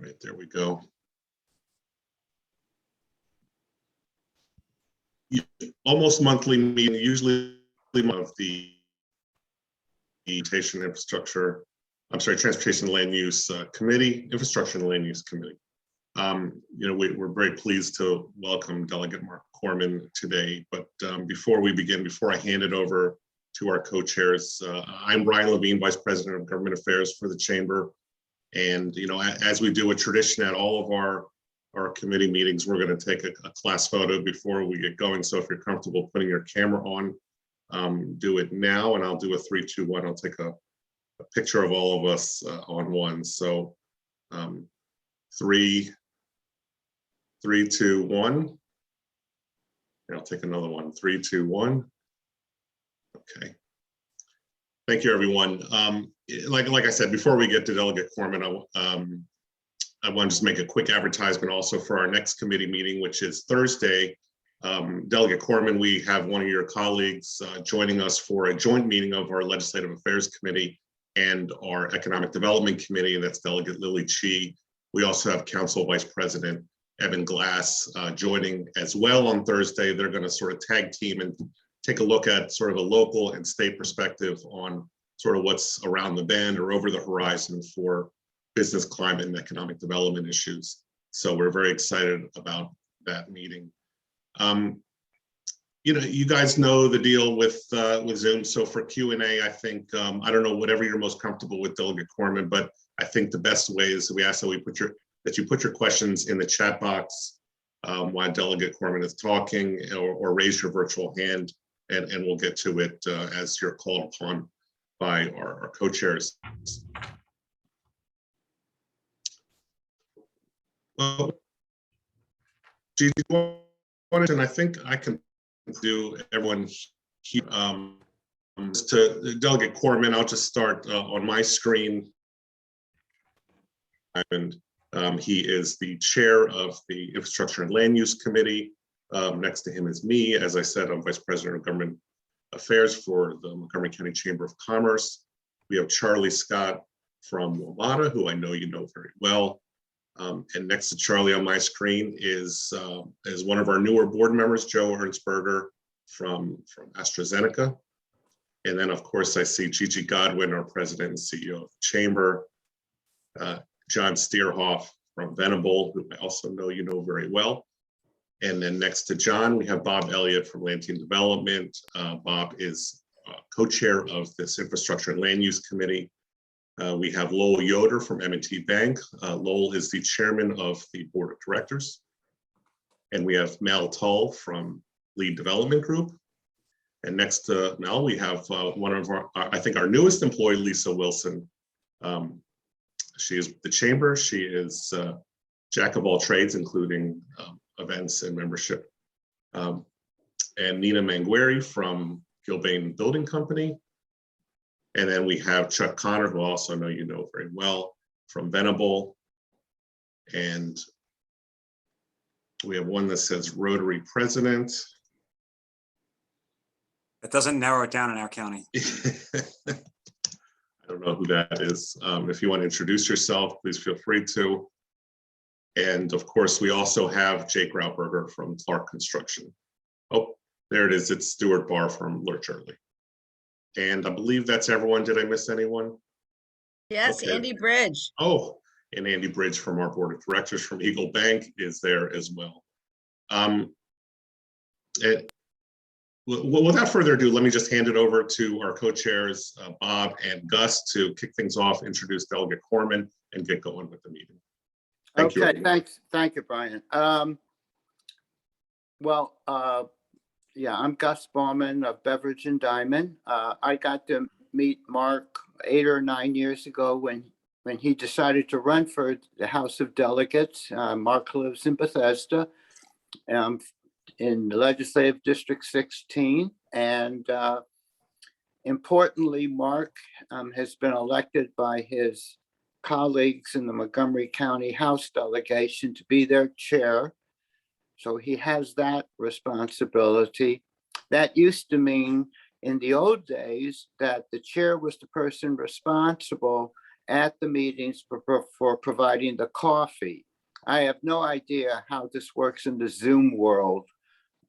right, there we go. Almost monthly meeting, usually of the Transportation and Land Use Committee, Infrastructure and Land Use Committee. We're very pleased to welcome Delegate Marc Korman today. But before we begin, before I hand it over to our co-chairs, I'm Ryan Levine, Vice President of Government Affairs for the Chamber. And as we do a tradition at all of our committee meetings, we're going to take a class photo before we get going. So if you're comfortable putting your camera on, do it now, and I'll do a 3, 2, 1. I'll take a picture of all of us on one. So 3, 2, 1. And I'll take another one. 3, 2, 1. Okay. Thank you, everyone. Like I said, before we get to Delegate Korman, I want to just make a quick advertisement also for our next committee meeting, which is Thursday. Delegate Korman, we have one of your colleagues joining us for a joint meeting of our Legislative Affairs Committee and our Economic Development Committee, and that's Delegate Lily Chi. We also have Council Vice President Evan Glass joining as well on Thursday. They're going to sort of tag team and take a look at sort of a local and state perspective on sort of what's around the bend or over the horizon for business climate and economic development issues. So we're very excited about that meeting. You guys know the deal with Zoom. So for Q&A, I think, I don't know, whatever you're most comfortable with, Delegate Korman, but I think the best way is we ask that you put your questions in the chat box while Delegate Korman is talking, or raise your virtual hand, and we'll get to it as you're called upon by our co-chairs. Well, Gigi, and I think I can do everyone here. To Delegate Korman, I'll just start on my screen. And he is the chair of the Infrastructure and Land Use Committee. Next to him is me. As I said, I'm Vice President of Government Affairs for the Montgomery County Chamber of Commerce. We have Charlie Scott from WMATA, who I know you know very well. And next to Charlie on my screen is one of our newer board members, Joe Ernstberger from AstraZeneca. And then, of course, I see Gigi Godwin, our President and CEO of the Chamber, John Steerhoff from Venable, who I also know you know very well. And then next to John, we have Bob Elliott from Land Team Development. Bob is co-chair of this Infrastructure and Land Use Committee. We have Lowell Yoder from M&T Bank. Lowell is the chairman of the board of directors. And we have Mel Tull from Lead Development Group. And next to Mel, we have one of I think our newest employee, Lisa Wilson. She is with the chamber. She is jack of all trades, including events and membership. And Nina Mangueri from Gilbane Building Company. And then we have Chuck Connor, who also know you know very well, from Venable. And we have one that says Rotary President. It doesn't narrow it down in our county. I don't know who that is. If you want to introduce yourself, please feel free to. And of course, we also have Jake Rautberger from Clark Construction. Oh, there it is. It's Stuart Barr from Lurch Early. And I believe that's everyone. Did I miss anyone? Yes, okay. Andy Bridge. Oh, and Andy Bridge from our board of directors from Eagle Bank is there as well. Without further ado, let me just hand it over to our co-chairs, Bob and Gus, to kick things off, introduce Delegate Korman, and get going with the meeting. Thank you. Thank you, Brian. Yeah, I'm Gus Bauman of Beveridge and Diamond. I got to meet Mark 8 or 9 years ago when he decided to run for the House of Delegates. Mark lives in Bethesda, in Legislative District 16. And importantly, Mark has been elected by his colleagues in the Montgomery County House Delegation to be their chair. So he has that responsibility. That used to mean in the old days that the chair was the person responsible at the meetings for providing the coffee. I have no idea how this works in the Zoom world,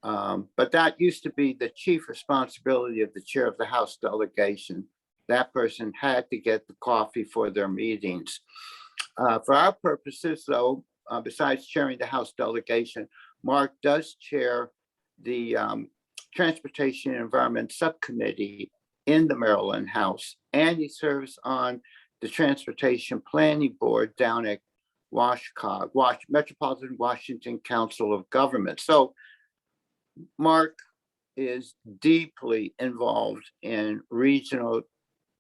but that used to be the chief responsibility of the chair of the House delegation. That person had to get the coffee for their meetings. For our purposes, though, besides chairing the House delegation, Mark does chair the Transportation and Environment Subcommittee in the Maryland House, and he serves on the Transportation Planning Board down at WashCog, Metropolitan Washington Council of Government. So Mark is deeply involved in regional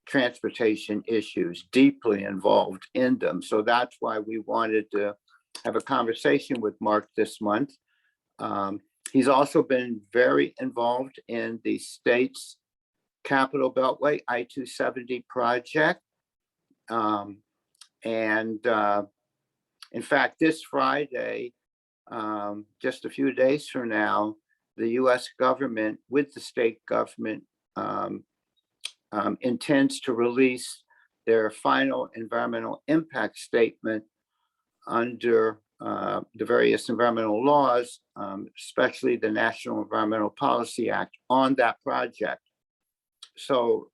transportation issues, deeply involved in them. So that's why we wanted to have a conversation with Mark this month. He's also been very involved in the state's Capital Beltway I-270 project. In fact, this Friday, just a few days from now, the U.S. government with the state government intends to release their final environmental impact statement under the various environmental laws, especially the National Environmental Policy Act on that project. So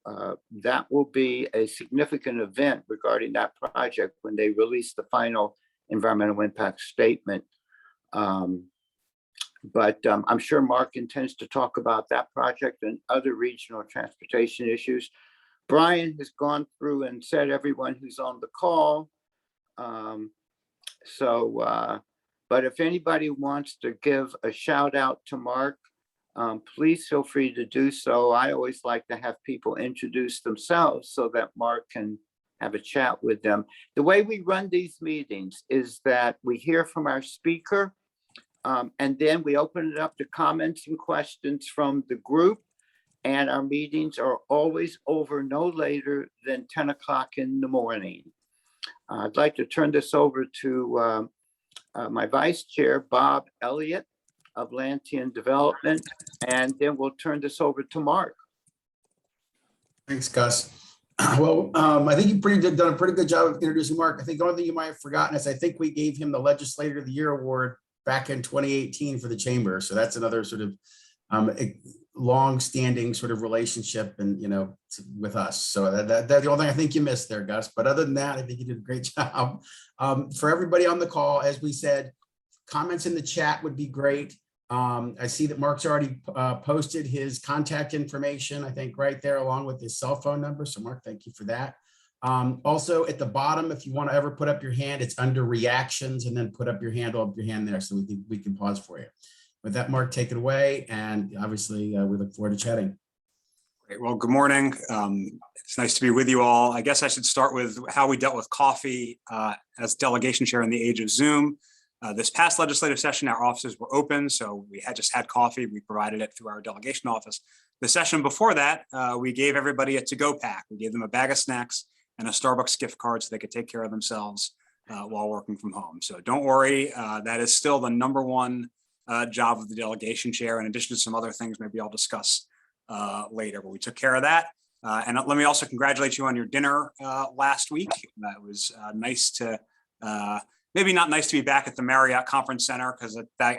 that will be a significant event regarding that project when they release the final environmental impact statement. But I'm sure Mark intends to talk about that project and other regional transportation issues. Brian has gone through and said everyone who's on the call. But if anybody wants to give a shout out to Mark, please feel free to do so. I always like to have people introduce themselves so that Mark can have a chat with them. The way we run these meetings is that we hear from our speaker, and then we open it up to comments and questions from the group. And our meetings are always over no later than 10 o'clock in the morning. I'd like to turn this over to my vice chair, Bob Elliott of Lantian Development, and then we'll turn this over to Mark. Thanks, Gus. Well, I think you've done a pretty good job of introducing Mark. I think the only thing you might have forgotten is I think we gave him the Legislator of the Year award back in 2018 for the chamber. So that's another sort of long-standing sort of relationship and, with us. So that's the only thing I think you missed there, Gus. But other than that, I think you did a great job. For everybody on the call, as we said, comments in the chat would be great. I see that Mark's already posted his contact information, I think right there along with his cell phone number. So Mark, thank you for that. Also at the bottom, if you want to ever put up your hand, it's under reactions and then put up your hand there so we can pause for you. With that, Mark, take it away. And obviously we look forward to chatting. Great. Well, good morning. It's nice to be with you all. I guess I should start with how we dealt with coffee as delegation chair in the age of Zoom. This past legislative session, our offices were open, so we had just had coffee. We provided it through our delegation office. The session before that, we gave everybody a to-go pack. We gave them a bag of snacks and a Starbucks gift card so they could take care of themselves while working from home. So don't worry, that is still the number one job of the delegation chair, in addition to some other things maybe I'll discuss later, but we took care of that. And let me also congratulate you on your dinner last week. That was nice to, maybe not nice to be back at the Marriott Conference Center because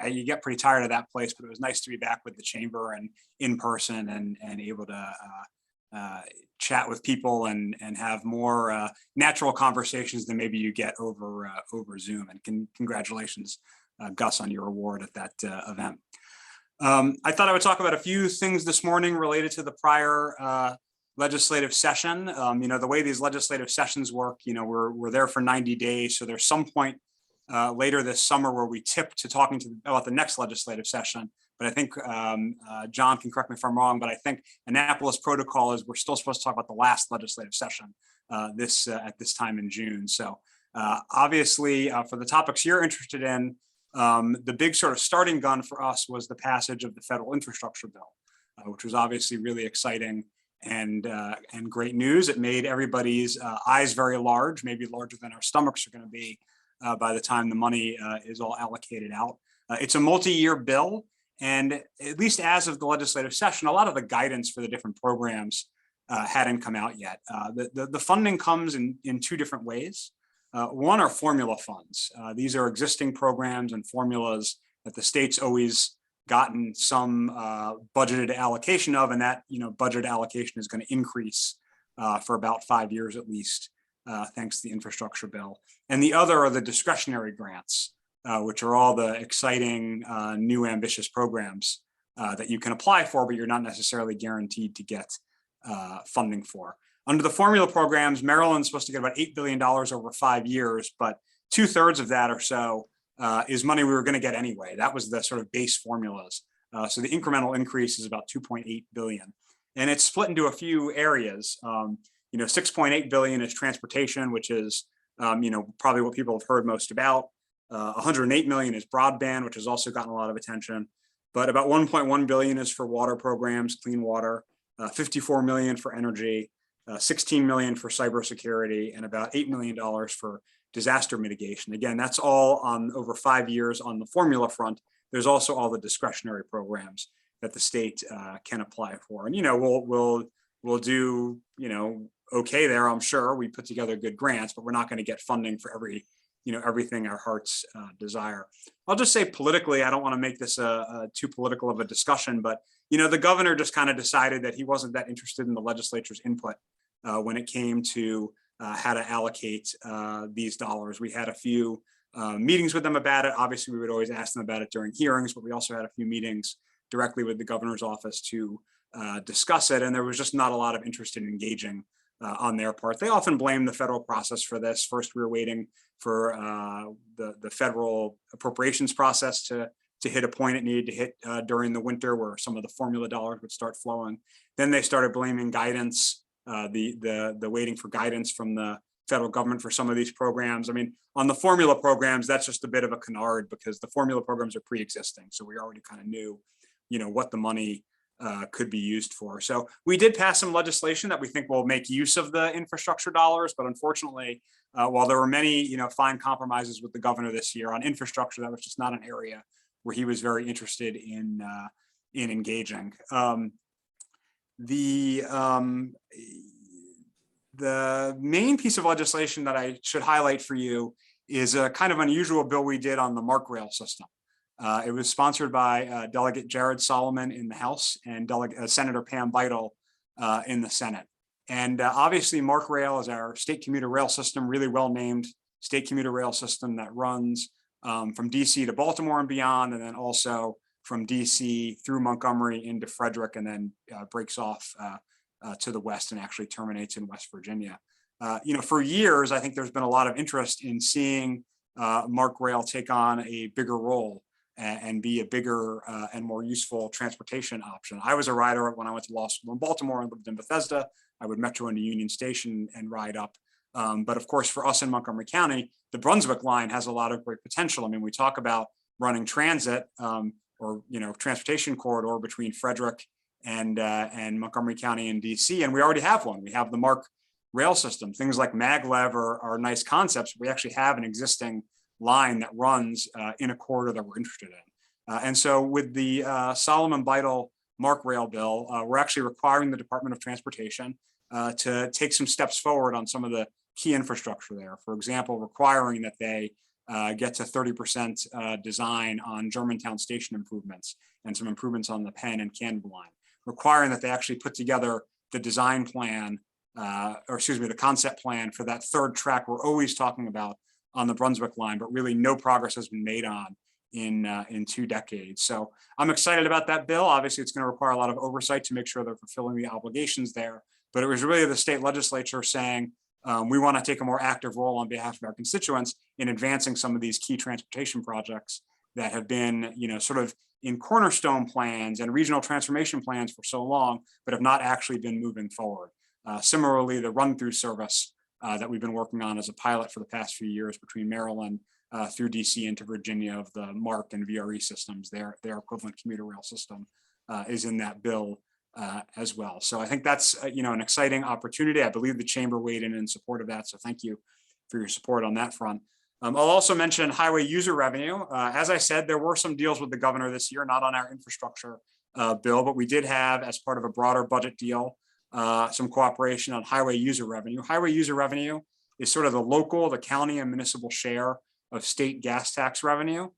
you get pretty tired of that place, but it was nice to be back with the chamber and in person and able to chat with people and have more natural conversations than maybe you get over Zoom. And congratulations, Gus, on your award at that event. I thought I would talk about a few things this morning related to the prior legislative session. The way these legislative sessions work, we're there for 90 days. So there's some point later this summer where we tip to talking about the next legislative session. But I think John can correct me if I'm wrong, but I think Annapolis protocol is we're still supposed to talk about the last legislative session at this time in June. So obviously for the topics you're interested in, the big sort of starting gun for us was the passage of the federal infrastructure bill, which was obviously really exciting and great news. It made everybody's eyes very large, maybe larger than our stomachs are going to be by the time the money is all allocated out. It's a multi-year bill, and at least as of the legislative session, a lot of the guidance for the different programs hadn't come out yet. The funding comes in two different ways. One are formula funds. These are existing programs and formulas that the state's always gotten some budgeted allocation of, and that budget allocation is going to increase for about 5 years at least, thanks to the infrastructure bill. And the other are the discretionary grants, which are all the exciting new ambitious programs that you can apply for, but you're not necessarily guaranteed to get funding for. Under the formula programs, Maryland's supposed to get about $8 billion over 5 years, but 2/3 of that or so is money we were going to get anyway. That was the sort of base formulas. So the incremental increase is about 2.8 billion. And it's split into a few areas. 6.8 billion is transportation, which is, probably what people have heard most about. 108 million is broadband, which has also gotten a lot of attention. But about 1.1 billion is for water programs, clean water, 54 million for energy, 16 million for cybersecurity, and about $8 million for disaster mitigation. Again, that's all on over 5 years on the formula front. There's also all the discretionary programs that the state can apply for. And, we'll do, okay there, I'm sure. We put together good grants, but we're not going to get funding for everything our hearts desire. I'll just say politically, I don't want to make this too political of a discussion, but the governor just kind of decided that he wasn't that interested in the legislature's input when it came to how to allocate these dollars. We had a few meetings with them about it. Obviously, we would always ask them about it during hearings, but we also had a few meetings directly with the governor's office to discuss it, and there was just not a lot of interest in engaging on their part. They often blame the federal process for this. First, we were waiting for the federal appropriations process to hit a point it needed to hit during the winter, where some of the formula dollars would start flowing. Then they started blaming guidance, the waiting for guidance from the federal government for some of these programs. I mean, on the formula programs, that's just a bit of a canard because the formula programs are pre-existing, so we already kind of knew, what the money could be used for. So we did pass some legislation that we think will make use of the infrastructure dollars, but unfortunately, while there were many, fine compromises with the governor this year on infrastructure, that was just not an area where he was very interested in engaging. The main piece of legislation that I should highlight for you is a kind of unusual bill we did on the MARC rail system. It was sponsored by Delegate Jared Solomon in the House and Senator Pam Vital in the Senate. And obviously, MARC Rail is our state commuter rail system, really well-named state commuter rail system that runs from DC to Baltimore and beyond, and then also from DC through Montgomery into Frederick, and then breaks off to the west and actually terminates in West Virginia. For years, I think there's been a lot of interest in seeing MARC Rail take on a bigger role and be a bigger and more useful transportation option. I was a rider when I went to law school in Baltimore and lived in Bethesda. I would metro into Union Station and ride up. But of course, for us in Montgomery County, the Brunswick line has a lot of great potential. I mean, we talk about running transit or transportation corridor between Frederick and Montgomery County and DC, and we already have one. We have the MARC rail system. Things like maglev are nice concepts. We actually have an existing line that runs in a corridor that we're interested in. And so with the Solomon Vital MARC rail bill, we're actually requiring the Department of Transportation to take some steps forward on some of the key infrastructure there. For example, requiring that they get to 30% design on Germantown station improvements and some improvements on the Penn and Canby line. Requiring that they actually put together the design plan, the concept plan for that third track we're always talking about on the Brunswick line, but really no progress has been made on in 2 decades. So I'm excited about that bill. Obviously, it's going to require a lot of oversight to make sure they're fulfilling the obligations there. But it was really the state legislature saying, we want to take a more active role on behalf of our constituents in advancing some of these key transportation projects that have been, sort of in cornerstone plans and regional transformation plans for so long, but have not actually been moving forward. Similarly, the run-through service that we've been working on as a pilot for the past few years between Maryland through DC into Virginia of the MARC and VRE systems, their equivalent commuter rail system is in that bill as well. So I think that's an exciting opportunity. I believe the chamber weighed in support of that. So thank you for your support on that front. I'll also mention highway user revenue. As I said, there were some deals with the governor this year, not on our infrastructure bill, but we did have, as part of a broader budget deal, some cooperation on highway user revenue. Highway user revenue is sort of the local, the county and municipal share of state gas tax revenue.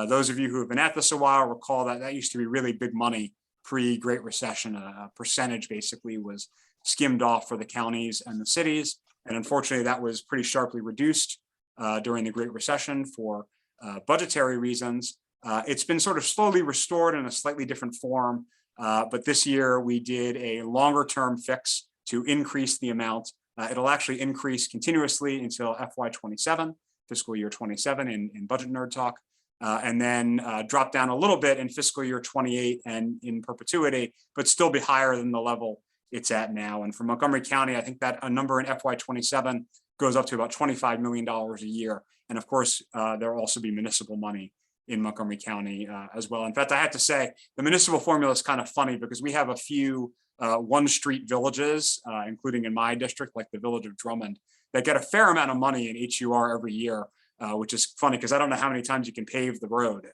Those of you who have been at this a while recall that that used to be really big money pre-Great Recession. A percentage basically was skimmed off for the counties and the cities. And unfortunately, that was pretty sharply reduced during the Great Recession for budgetary reasons. It's been sort of slowly restored in a slightly different form. But this year we did a longer term fix to increase the amount. It'll actually increase continuously until FY27, fiscal year 27 in Budget Nerd Talk, and then drop down a little bit in fiscal year 28 and in perpetuity, but still be higher than the level it's at now. And for Montgomery County, I think that a number in FY27 goes up to about $25 million a year. And of course, there'll also be municipal money in Montgomery County as well. In fact, I have to say the municipal formula is kind of funny because we have a few one street villages, including in my district, like the village of Drummond, that get a fair amount of money in HUR every year, which is funny because I don't know how many times you can pave the road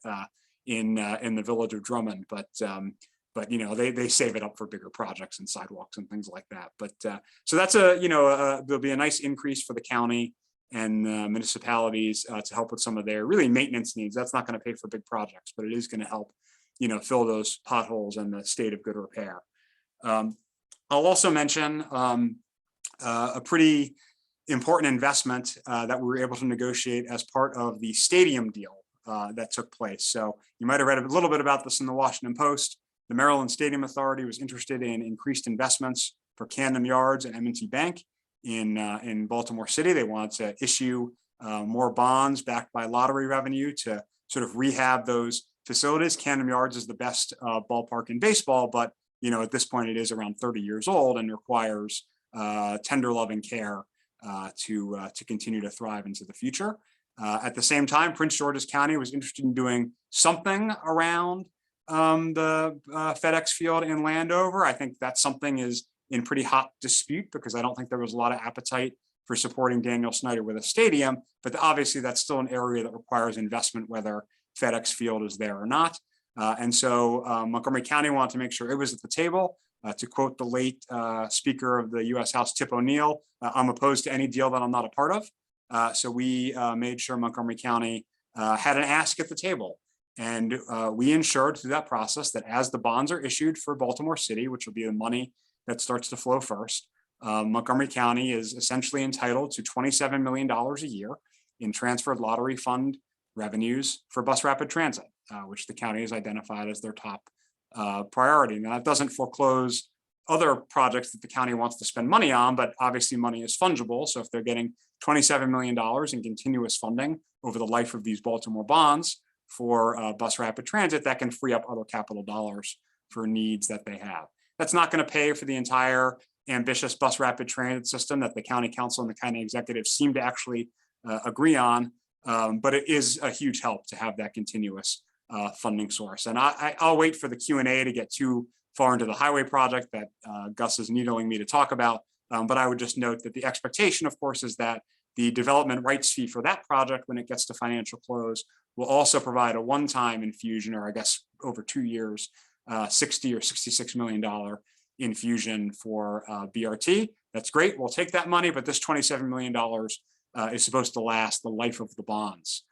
in the village of Drummond, but you know, they save it up for bigger projects and sidewalks and things like that. But so that's there'll be a nice increase for the county and municipalities to help with some of their really maintenance needs. That's not going to pay for big projects, but it is going to help, you know, fill those potholes in the state of good repair. I'll also mention a pretty important investment that we were able to negotiate as part of the stadium deal that took place. So you might have read a little bit about this in the Washington Post. The Maryland Stadium Authority was interested in increased investments for Camden Yards and M&T Bank in Baltimore City. They wanted to issue more bonds backed by lottery revenue to sort of rehab those facilities. Camden Yards is the best ballpark in baseball, but you know, at this point it is around 30 years old and requires tender loving care to continue to thrive into the future. At the same time, Prince George's County was interested in doing something around the FedEx field in Landover. I think that something is in pretty hot dispute because I don't think there was a lot of appetite for supporting Daniel Snyder with a stadium, but obviously that's still an area that requires investment, whether FedEx field is there or not. And so Montgomery County wanted to make sure it was at the table. To quote the late Speaker of the U.S. House, Tip O'Neill, I'm opposed to any deal that I'm not a part of. So we made sure Montgomery County had an ask at the table. And we ensured through that process that as the bonds are issued for Baltimore City, which will be the money that starts to flow first, Montgomery County is essentially entitled to $27 million a year in transferred lottery fund revenues for bus rapid transit, which the county has identified as their top priority. Now, that doesn't foreclose other projects that the county wants to spend money on, but obviously money is fungible. So if they're getting $27 million in continuous funding over the life of these Baltimore bonds for bus rapid transit, that can free up other capital dollars for needs that they have. That's not going to pay for the entire ambitious bus rapid transit system that the county council and the county executive seem to actually agree on, but it is a huge help to have that continuous funding source. And I'll wait for the Q&A to get too far into the highway project that Gus is needling me to talk about. But I would just note that the expectation, of course, is that the development rights fee for that project, when it gets to financial close, will also provide a one-time infusion, or I guess over 2 years, $60 or $66 million infusion for BRT. That's great. We'll take that money, but this $27 million is supposed to last the life of the bonds.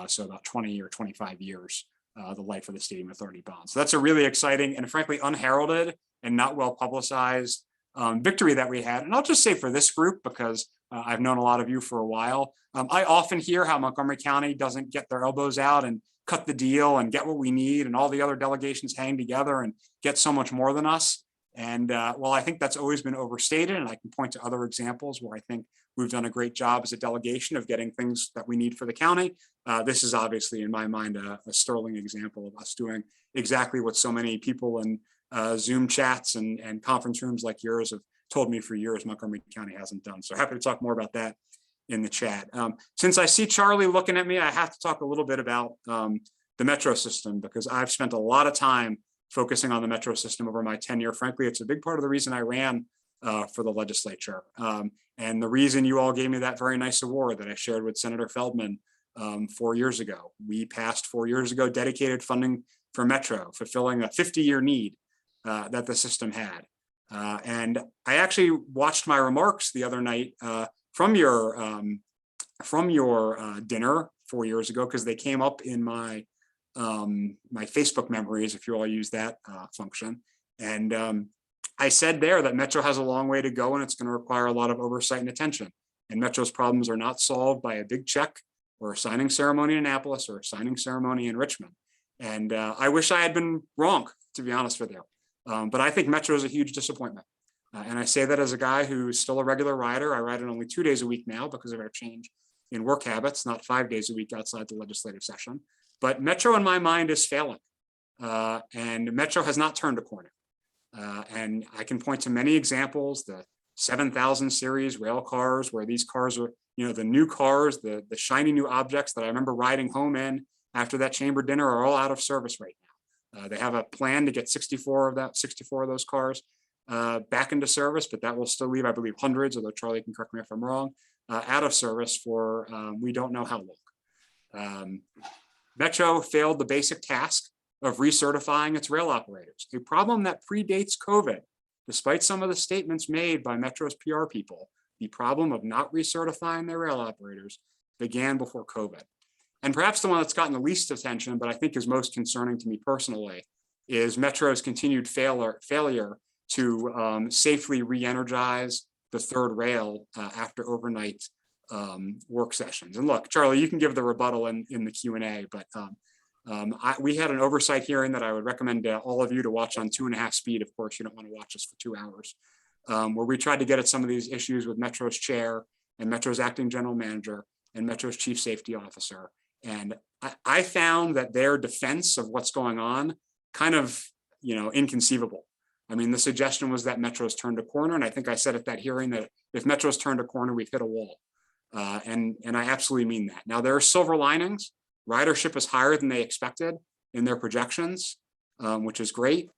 So about 20 or 25 years, the life of the Stadium Authority bonds. So that's a really exciting and frankly unheralded and not well publicized victory that we had. And I'll just say for this group, because I've known a lot of you for a while, I often hear how Montgomery County doesn't get their elbows out and cut the deal and get what we need, and all the other delegations hang together and get so much more than us. And well, I think that's always been overstated, and I can point to other examples where I think we've done a great job as a delegation of getting things that we need for the county. This is obviously, in my mind, a sterling example of us doing exactly what so many people in Zoom chats and conference rooms like yours have told me for years Montgomery County hasn't done. So happy to talk more about that in the chat. Since I see Charlie looking at me, I have to talk a little bit about the metro system, because I've spent a lot of time focusing on the metro system over my tenure. Frankly, it's a big part of the reason I ran for the legislature. And the reason you all gave me that very nice award that I shared with Senator Feldman 4 years ago. We passed 4 years ago dedicated funding for metro, fulfilling a 50-year need that the system had. And I actually watched my remarks the other night from your dinner 4 years ago, because they came up in my my Facebook memories, if you all use that function. And I said there that Metro has a long way to go, and it's going to require a lot of oversight and attention. And Metro's problems are not solved by a big check or a signing ceremony in Annapolis or a signing ceremony in Richmond. And I wish I had been wrong, to be honest with you. But I think Metro is a huge disappointment. And I say that as a guy who's still a regular rider. I ride it only 2 days a week now because of our change in work habits, not 5 days a week outside the legislative session. But Metro, in my mind, is failing. And Metro has not turned a corner. And I can point to many examples, the 7000 series rail cars, where these cars are, the new cars, the shiny new objects that I remember riding home in after that chamber dinner are all out of service right now. They have a plan to get 64 of those cars back into service, but that will still leave, I believe, hundreds, although Charlie can correct me if I'm wrong, out of service for we don't know how long. Metro failed the basic task of recertifying its rail operators, a problem that predates COVID. Despite some of the statements made by Metro's PR people, the problem of not recertifying their rail operators began before COVID. And perhaps the one that's gotten the least attention, but I think is most concerning to me personally, is Metro's continued failure to safely re-energize the third rail after overnight work sessions. And look, Charlie, you can give the rebuttal in the Q&A, but we had an oversight hearing that I would recommend all of you to watch on 2.5 speed. Of course, you don't want to watch this for 2 hours, where we tried to get at some of these issues with Metro's chair and Metro's acting general manager and Metro's chief safety officer. And I found that their defense of what's going on kind of, inconceivable. I mean, the suggestion was that Metro's turned a corner. And I think I said at that hearing that if Metro's turned a corner, we've hit a wall. And I absolutely mean that. Now, there are silver linings. Ridership is higher than they expected in their projections, which is great.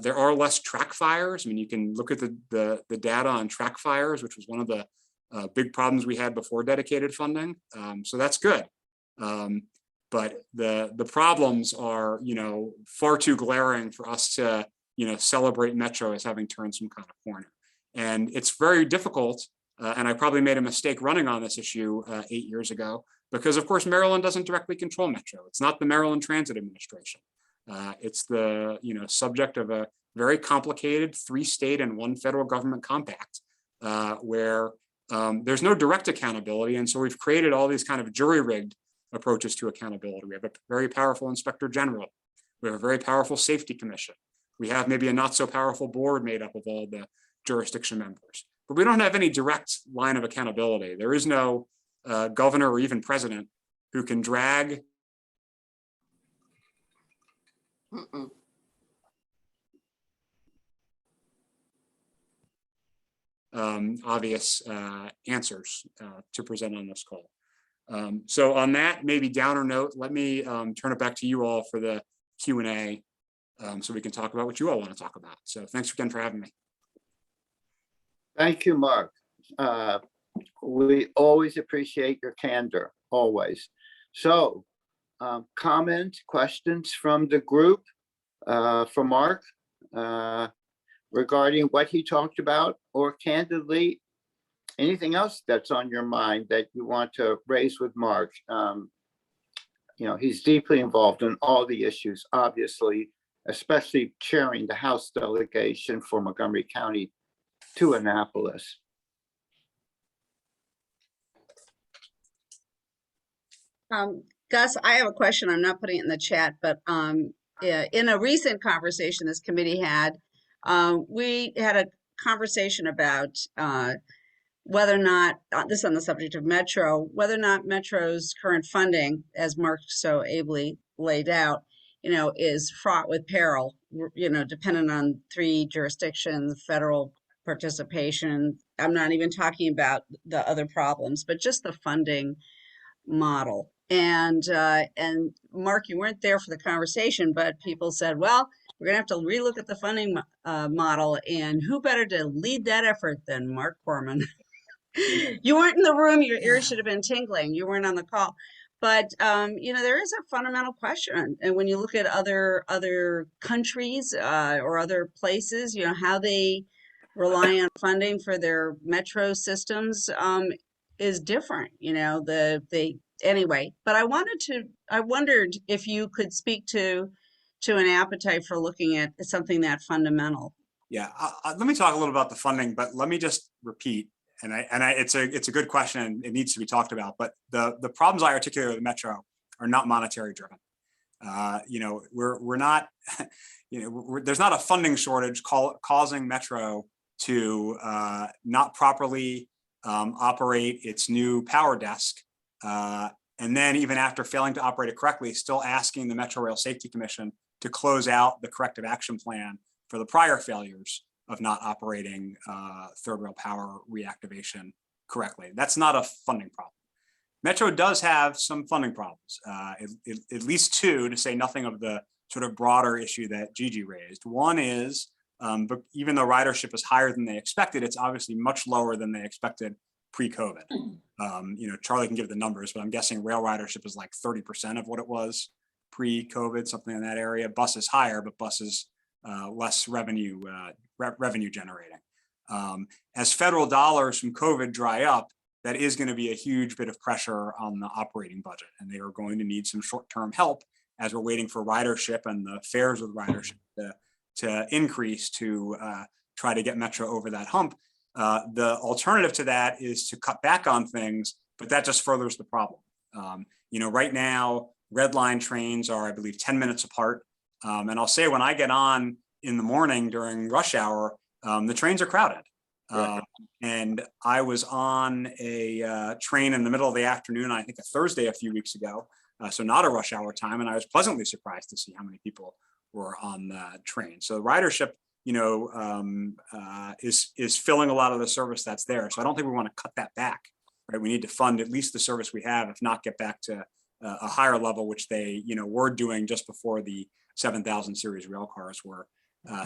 There are less track fires. I mean, you can look at the data on track fires, which was one of the big problems we had before dedicated funding. So that's good. But the problems are, far too glaring for us to, celebrate Metro as having turned some kind of corner. And it's very difficult. And I probably made a mistake running on this issue 8 years ago, because of course, Maryland doesn't directly control Metro. It's not the Maryland Transit Administration. It's the subject of a very complicated 3-state and 1 federal government compact where there's no direct accountability. And so we've created all these kind of jury-rigged approaches to accountability. We have a very powerful inspector general. We have a very powerful safety commission. We have maybe a not so powerful board made up of all the jurisdiction members, but we don't have any direct line of accountability. There is no governor or even president who can drag obvious answers to present on this call. So on that maybe downer note, let me turn it back to you all for the Q&A so we can talk about what you all want to talk about. So thanks again for having me. Thank you, Mark. We always appreciate your candor, always. So comments, questions from the group for Mark regarding what he talked about, or candidly, anything else that's on your mind that you want to raise with Mark? He's deeply involved in all the issues, obviously, especially chairing the House delegation for Montgomery County to Annapolis. Gus, I have a question. I'm not putting it in the chat, but in a recent conversation this committee had, we had a conversation about whether or not, this on the subject of Metro, whether or not Metro's current funding, as Mark so ably laid out, is fraught with peril, dependent on 3 jurisdictions, federal participation. I'm not even talking about the other problems, but just the funding model. And Mark, you weren't there for the conversation, but people said, well, we're gonna have to relook at the funding model, and who better to lead that effort than Marc Korman? You weren't in the room, your ears should have been tingling. You weren't on the call. But there is a fundamental question, and when you look at other countries or other places, how they rely on funding for their metro systems is different, you know, anyway. But I wondered if you could speak to an appetite for looking at something that fundamental. Yeah, let me talk a little about the funding, but let me just repeat, it's a good question and it needs to be talked about. But the problems I articulated with the Metro are not monetary driven. You know, we're not, you know, there's not a funding shortage causing Metro to not properly operate its new power desk, and then even after failing to operate it correctly, still asking the Metro Rail Safety Commission to close out the corrective action plan for the prior failures of not operating third rail power reactivation correctly. That's not a funding problem. Metro does have some funding problems, at least two, to say nothing of the sort of broader issue that Gigi raised. One is, but even though ridership is higher than they expected, it's obviously much lower than they expected pre-COVID. You know, Charlie can give the numbers, but I'm guessing rail ridership is like 30% of what it was pre-COVID, something in that area. Bus is higher, but bus is less revenue generating. As federal dollars from COVID dry up, that is going to be a huge bit of pressure on the operating budget, and they are going to need some short-term help as we're waiting for ridership and the fares with ridership to increase to try to get Metro over that hump. The alternative to that is to cut back on things, but that just furthers the problem. You know, right now, red line trains are, I believe, 10 minutes apart. And I'll say when I get on in the morning during rush hour, the trains are crowded. Right. And I was on a train in the middle of the afternoon, I think a Thursday a few weeks ago, so not a rush hour time. And I was pleasantly surprised to see how many people were on the train. So ridership, you know, is filling a lot of the service that's there. So I don't think we want to cut that back, right? We need to fund at least the service we have, if not get back to a higher level, which they, you know, were doing just before the 7,000 series rail cars were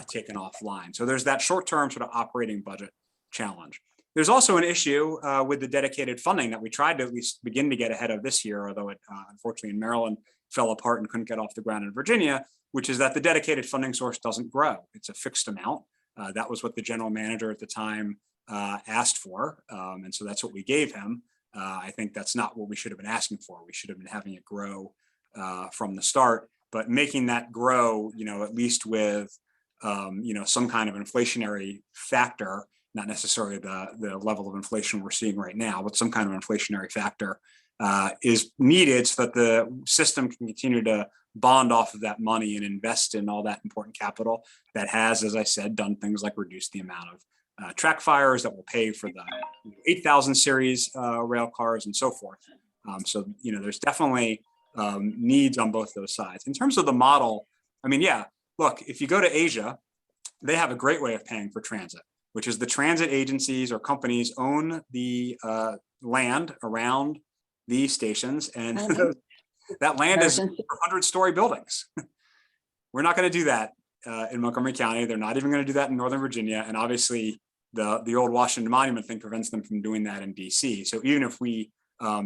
taken offline. So there's that short-term sort of operating budget challenge. There's also an issue with the dedicated funding that we tried to at least begin to get ahead of this year, although it unfortunately in Maryland fell apart and couldn't get off the ground in Virginia, which is that the dedicated funding source doesn't grow. It's a fixed amount. That was what the general manager at the time asked for. And so that's what we gave him. I think that's not what we should have been asking for. We should have been having it grow from the start, but making that grow, you know, at least with, you know, some kind of inflationary factor, not necessarily the level of inflation we're seeing right now, but some kind of inflationary factor is needed so that the system can continue to bond off of that money and invest in all that important capital that has, as I said, done things like reduce the amount of track fires that will pay for the 8,000 series rail cars and so forth. So, you know, there's definitely needs on both those sides. In terms of the model, I mean, yeah, look, if you go to Asia, they have a great way of paying for transit, which is the transit agencies or companies own the land around the stations, and that land is 100-story buildings. We're not going to do that in Montgomery County. They're not even going to do that in Northern Virginia. And obviously the old Washington Monument thing prevents them from doing that in DC. So even if we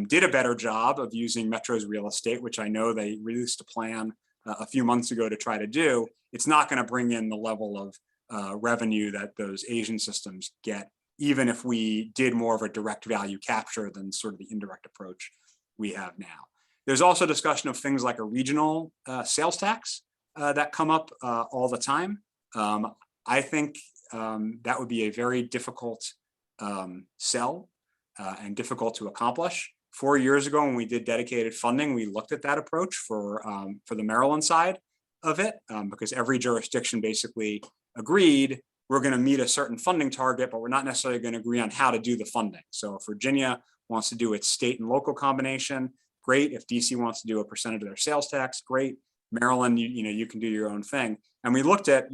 did a better job of using Metro's real estate, which I know they released a plan a few months ago to try to do, it's not going to bring in the level of revenue that those Asian systems get, even if we did more of a direct value capture than sort of the indirect approach we have now. There's also discussion of things like a regional sales tax that come up all the time. I think that would be a very difficult sell and difficult to accomplish. 4 years ago, when we did dedicated funding, we looked at that approach for the Maryland side of it, because every jurisdiction basically agreed we're going to meet a certain funding target, but we're not necessarily going to agree on how to do the funding. So if Virginia wants to do its state and local combination, great. If DC wants to do a percentage of their sales tax, great. Maryland, you can do your own thing. And we looked at,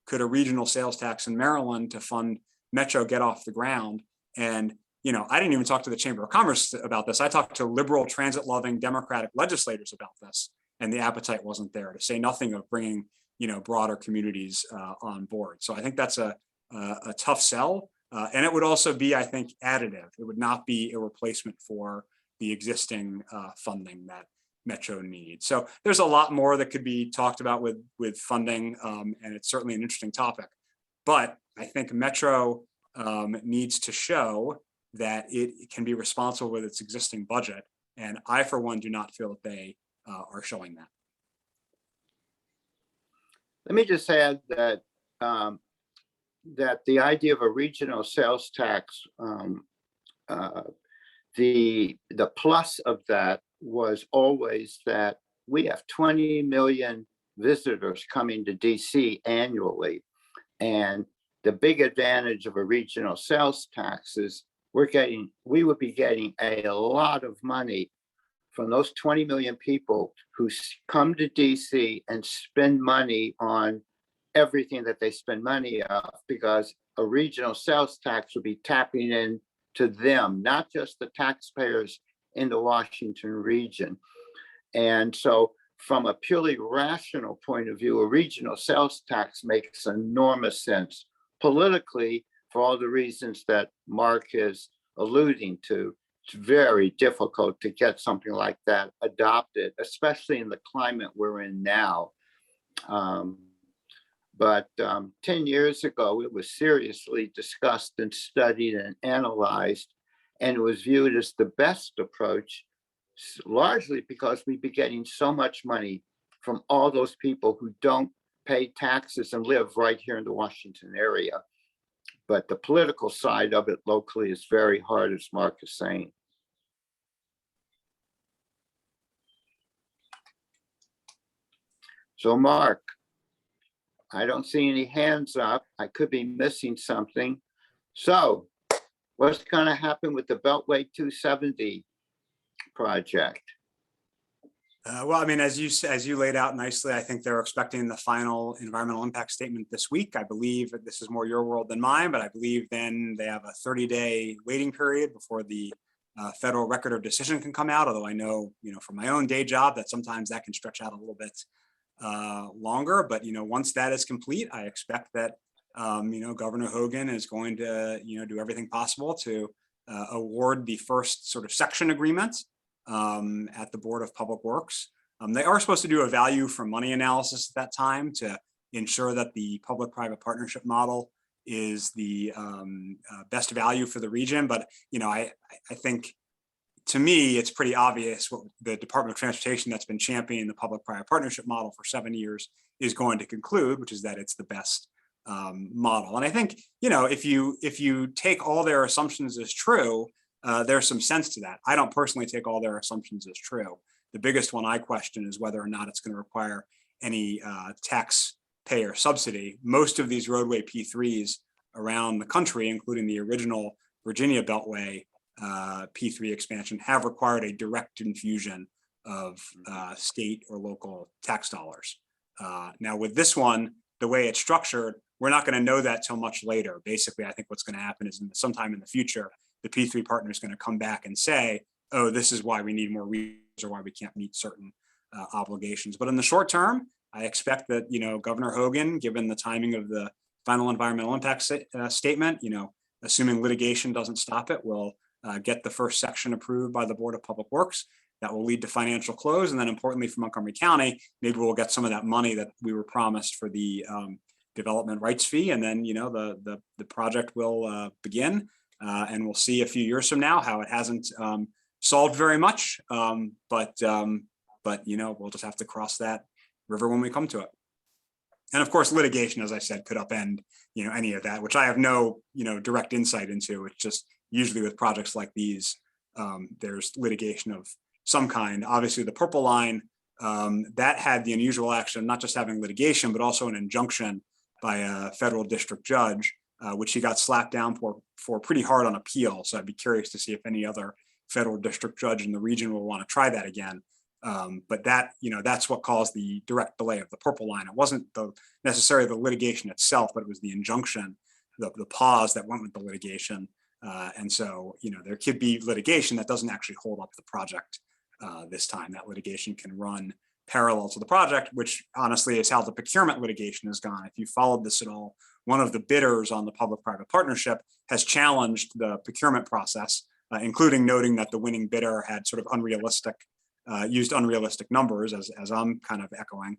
could a regional sales tax in Maryland to fund Metro get off the ground? And, I didn't even talk to the Chamber of Commerce about this. I talked to liberal transit-loving Democratic legislators about this, and the appetite wasn't there, to say nothing of bringing, broader communities on board. So I think that's a tough sell. And it would also be, I think, additive. It would not be a replacement for the existing funding that Metro needs. So there's a lot more that could be talked about with funding, and it's certainly an interesting topic. But I think Metro needs to show that it can be responsible with its existing budget. And I, for one, do not feel that they are showing that. Let me just add that that the idea of a regional sales tax, the plus of that was always that we have 20 million visitors coming to DC annually. And the big advantage of a regional sales tax is we would be getting a lot of money from those 20 million people who come to DC and spend money on everything that they spend money on, because a regional sales tax would be tapping in to them, not just the taxpayers in the Washington region. And so from a purely rational point of view, a regional sales tax makes enormous sense. Politically, for all the reasons that Mark is alluding to, it's very difficult to get something like that adopted, especially in the climate we're in now. But 10 years ago, it was seriously discussed and studied and analyzed, and it was viewed as the best approach, largely because we'd be getting so much money from all those people who don't pay taxes and live right here in the Washington area. But the political side of it locally is very hard, as Mark is saying. So Mark, I don't see any hands up. I could be missing something. So what's going to happen with the Beltway 270 project? Well, I mean, as you laid out nicely, I think they're expecting the final environmental impact statement this week. I believe this is more your world than mine, but I believe then they have a 30-day waiting period before the federal record of decision can come out. Although I know, from my own day job, that sometimes that can stretch out a little bit longer. But once that is complete, I expect that Governor Hogan is going to do everything possible to award the first sort of section agreement at the Board of Public Works. They are supposed to do a value for money analysis at that time to ensure that the public-private partnership model is the best value for the region. But I think, to me, it's pretty obvious what the Department of Transportation, that's been championing the public-private partnership model for 7 years, is going to conclude, which is that it's the best model. And I think if you take all their assumptions as true, there's some sense to that. I don't personally take all their assumptions as true. The biggest one I question is whether or not it's going to require any taxpayer subsidy. Most of these roadway P3s around the country, including the original Virginia Beltway P3 expansion, have required a direct infusion of state or local tax dollars. Now with this one, the way it's structured, we're not going to know that till much later. Basically, I think what's going to happen is sometime in the future, the P3 partner is going to come back and say, oh, this is why we need more resources or why we can't meet certain obligations. But in the short term, I expect that, Governor Hogan, given the timing of the final environmental impact statement, assuming litigation doesn't stop it, will get the first section approved by the Board of Public Works. That will lead to financial close. And then importantly for Montgomery County, maybe we'll get some of that money that we were promised for the development rights fee. And then, the project will begin. And we'll see a few years from now how it hasn't solved very much. But we'll just have to cross that river when we come to it. And of course, litigation, as I said, could upend, any of that, which I have no, direct insight into. It's just usually with projects like these, there's litigation of some kind. Obviously, the Purple Line, that had the unusual action of not just having litigation, but also an injunction by a federal district judge, which he got slapped down for pretty hard on appeal. So I'd be curious to see if any other federal district judge in the region will want to try that again. But that, that's what caused the direct delay of the Purple Line. It wasn't necessarily the litigation itself, but it was the injunction, the pause that went with the litigation. And so, there could be litigation that doesn't actually hold up the project this time. That litigation can run parallel to the project, which honestly is how the procurement litigation has gone. If you followed this at all, one of the bidders on the public-private partnership has challenged the procurement process, including noting that the winning bidder had sort of used unrealistic numbers, as I'm kind of echoing.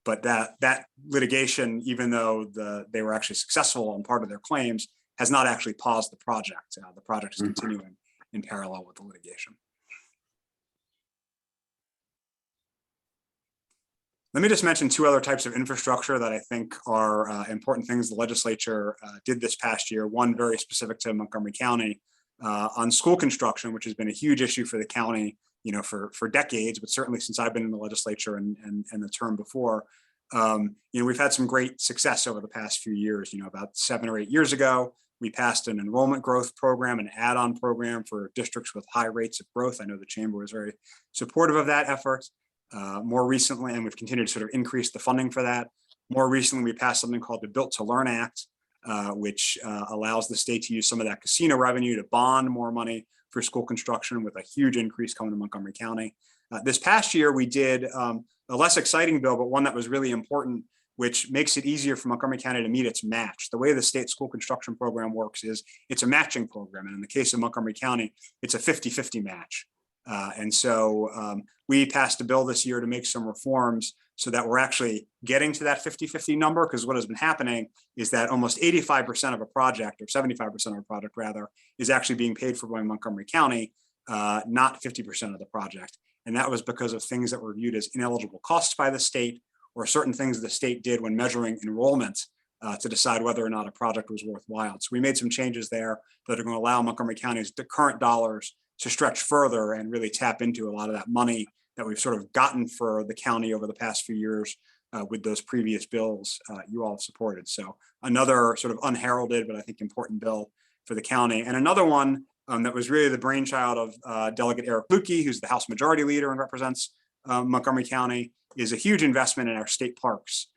But that litigation, even though they were actually successful on part of their claims, has not actually paused the project. The project is continuing in parallel with the litigation. Let me just mention two other types of infrastructure that I think are important things the legislature did this past year. One very specific to Montgomery County on school construction, which has been a huge issue for the county, for decades, but certainly since I've been in the legislature and the term before. We've had some great success over the past few years. About 7 or 8 years ago, we passed an enrollment growth program, an add-on program for districts with high rates of growth. I know the chamber was very supportive of that effort. More recently, and we've continued to sort of increase the funding for that. More recently, we passed something called the Built to Learn Act, which allows the state to use some of that casino revenue to bond more money for school construction, with a huge increase coming to Montgomery County. This past year, we did a less exciting bill, but one that was really important, which makes it easier for Montgomery County to meet its match. The way the state school construction program works is it's a matching program. And in the case of Montgomery County, it's a 50-50 match. And so we passed a bill this year to make some reforms so that we're actually getting to that 50-50 number, because what has been happening is that almost 85% of a project, or 75% of a project rather, is actually being paid for by Montgomery County, not 50% of the project. And that was because of things that were viewed as ineligible costs by the state, or certain things the state did when measuring enrollment to decide whether or not a project was worthwhile. So we made some changes there that are going to allow Montgomery County's current dollars to stretch further and really tap into a lot of that money that we've sort of gotten for the county over the past few years with those previous bills you all have supported. So another sort of unheralded, but I think important bill for the county. And another one that was really the brainchild of Delegate Eric Lukey, who's the House Majority Leader and represents Montgomery County, is a huge investment in our state parks,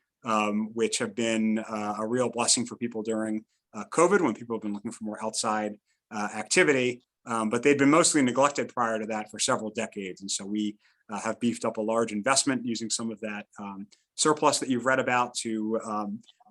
which have been a real blessing for people during COVID, when people have been looking for more outside activity. But they'd been mostly neglected prior to that for several decades. And so we have beefed up a large investment using some of that surplus that you've read about to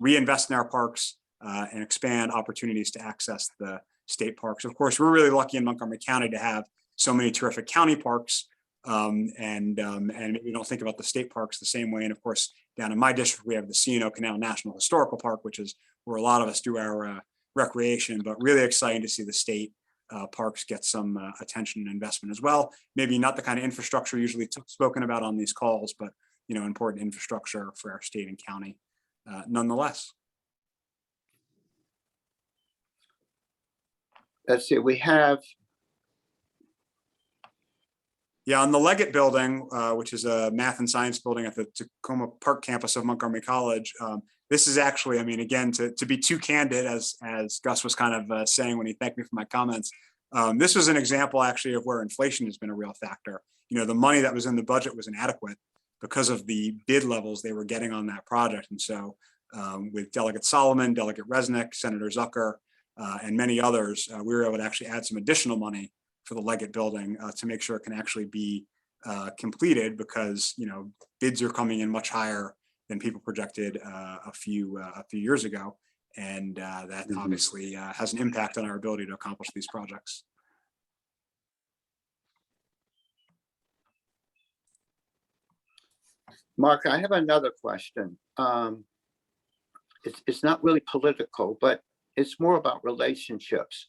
reinvest in our parks and expand opportunities to access the state parks. Of course, we're really lucky in Montgomery County to have so many terrific county parks, and we don't think about the state parks the same way. And of course, down in my district, we have the C&O Canal National Historical Park, which is where a lot of us do our recreation, but really exciting to see the state parks get some attention and investment as well. Maybe not the kind of infrastructure usually spoken about on these calls, but important infrastructure for our state and county nonetheless. Let's see, we have. Yeah, on the Leggett building, which is a math and science building at the Tacoma Park campus of Montgomery College. This is actually, again, to be too candid, as Gus was kind of saying when he thanked me for my comments, this was an example actually of where inflation has been a real factor. The money that was in the budget was inadequate because of the bid levels they were getting on that project. And so with Delegate Solomon, Delegate Resnick, Senator Zucker, and many others, we were able to actually add some additional money for the Leggett building to make sure it can actually be completed, because bids are coming in much higher than people projected a few years ago, and that obviously has an impact on our ability to accomplish these projects. Mark, I have another question. It's not really political, but it's more about relationships.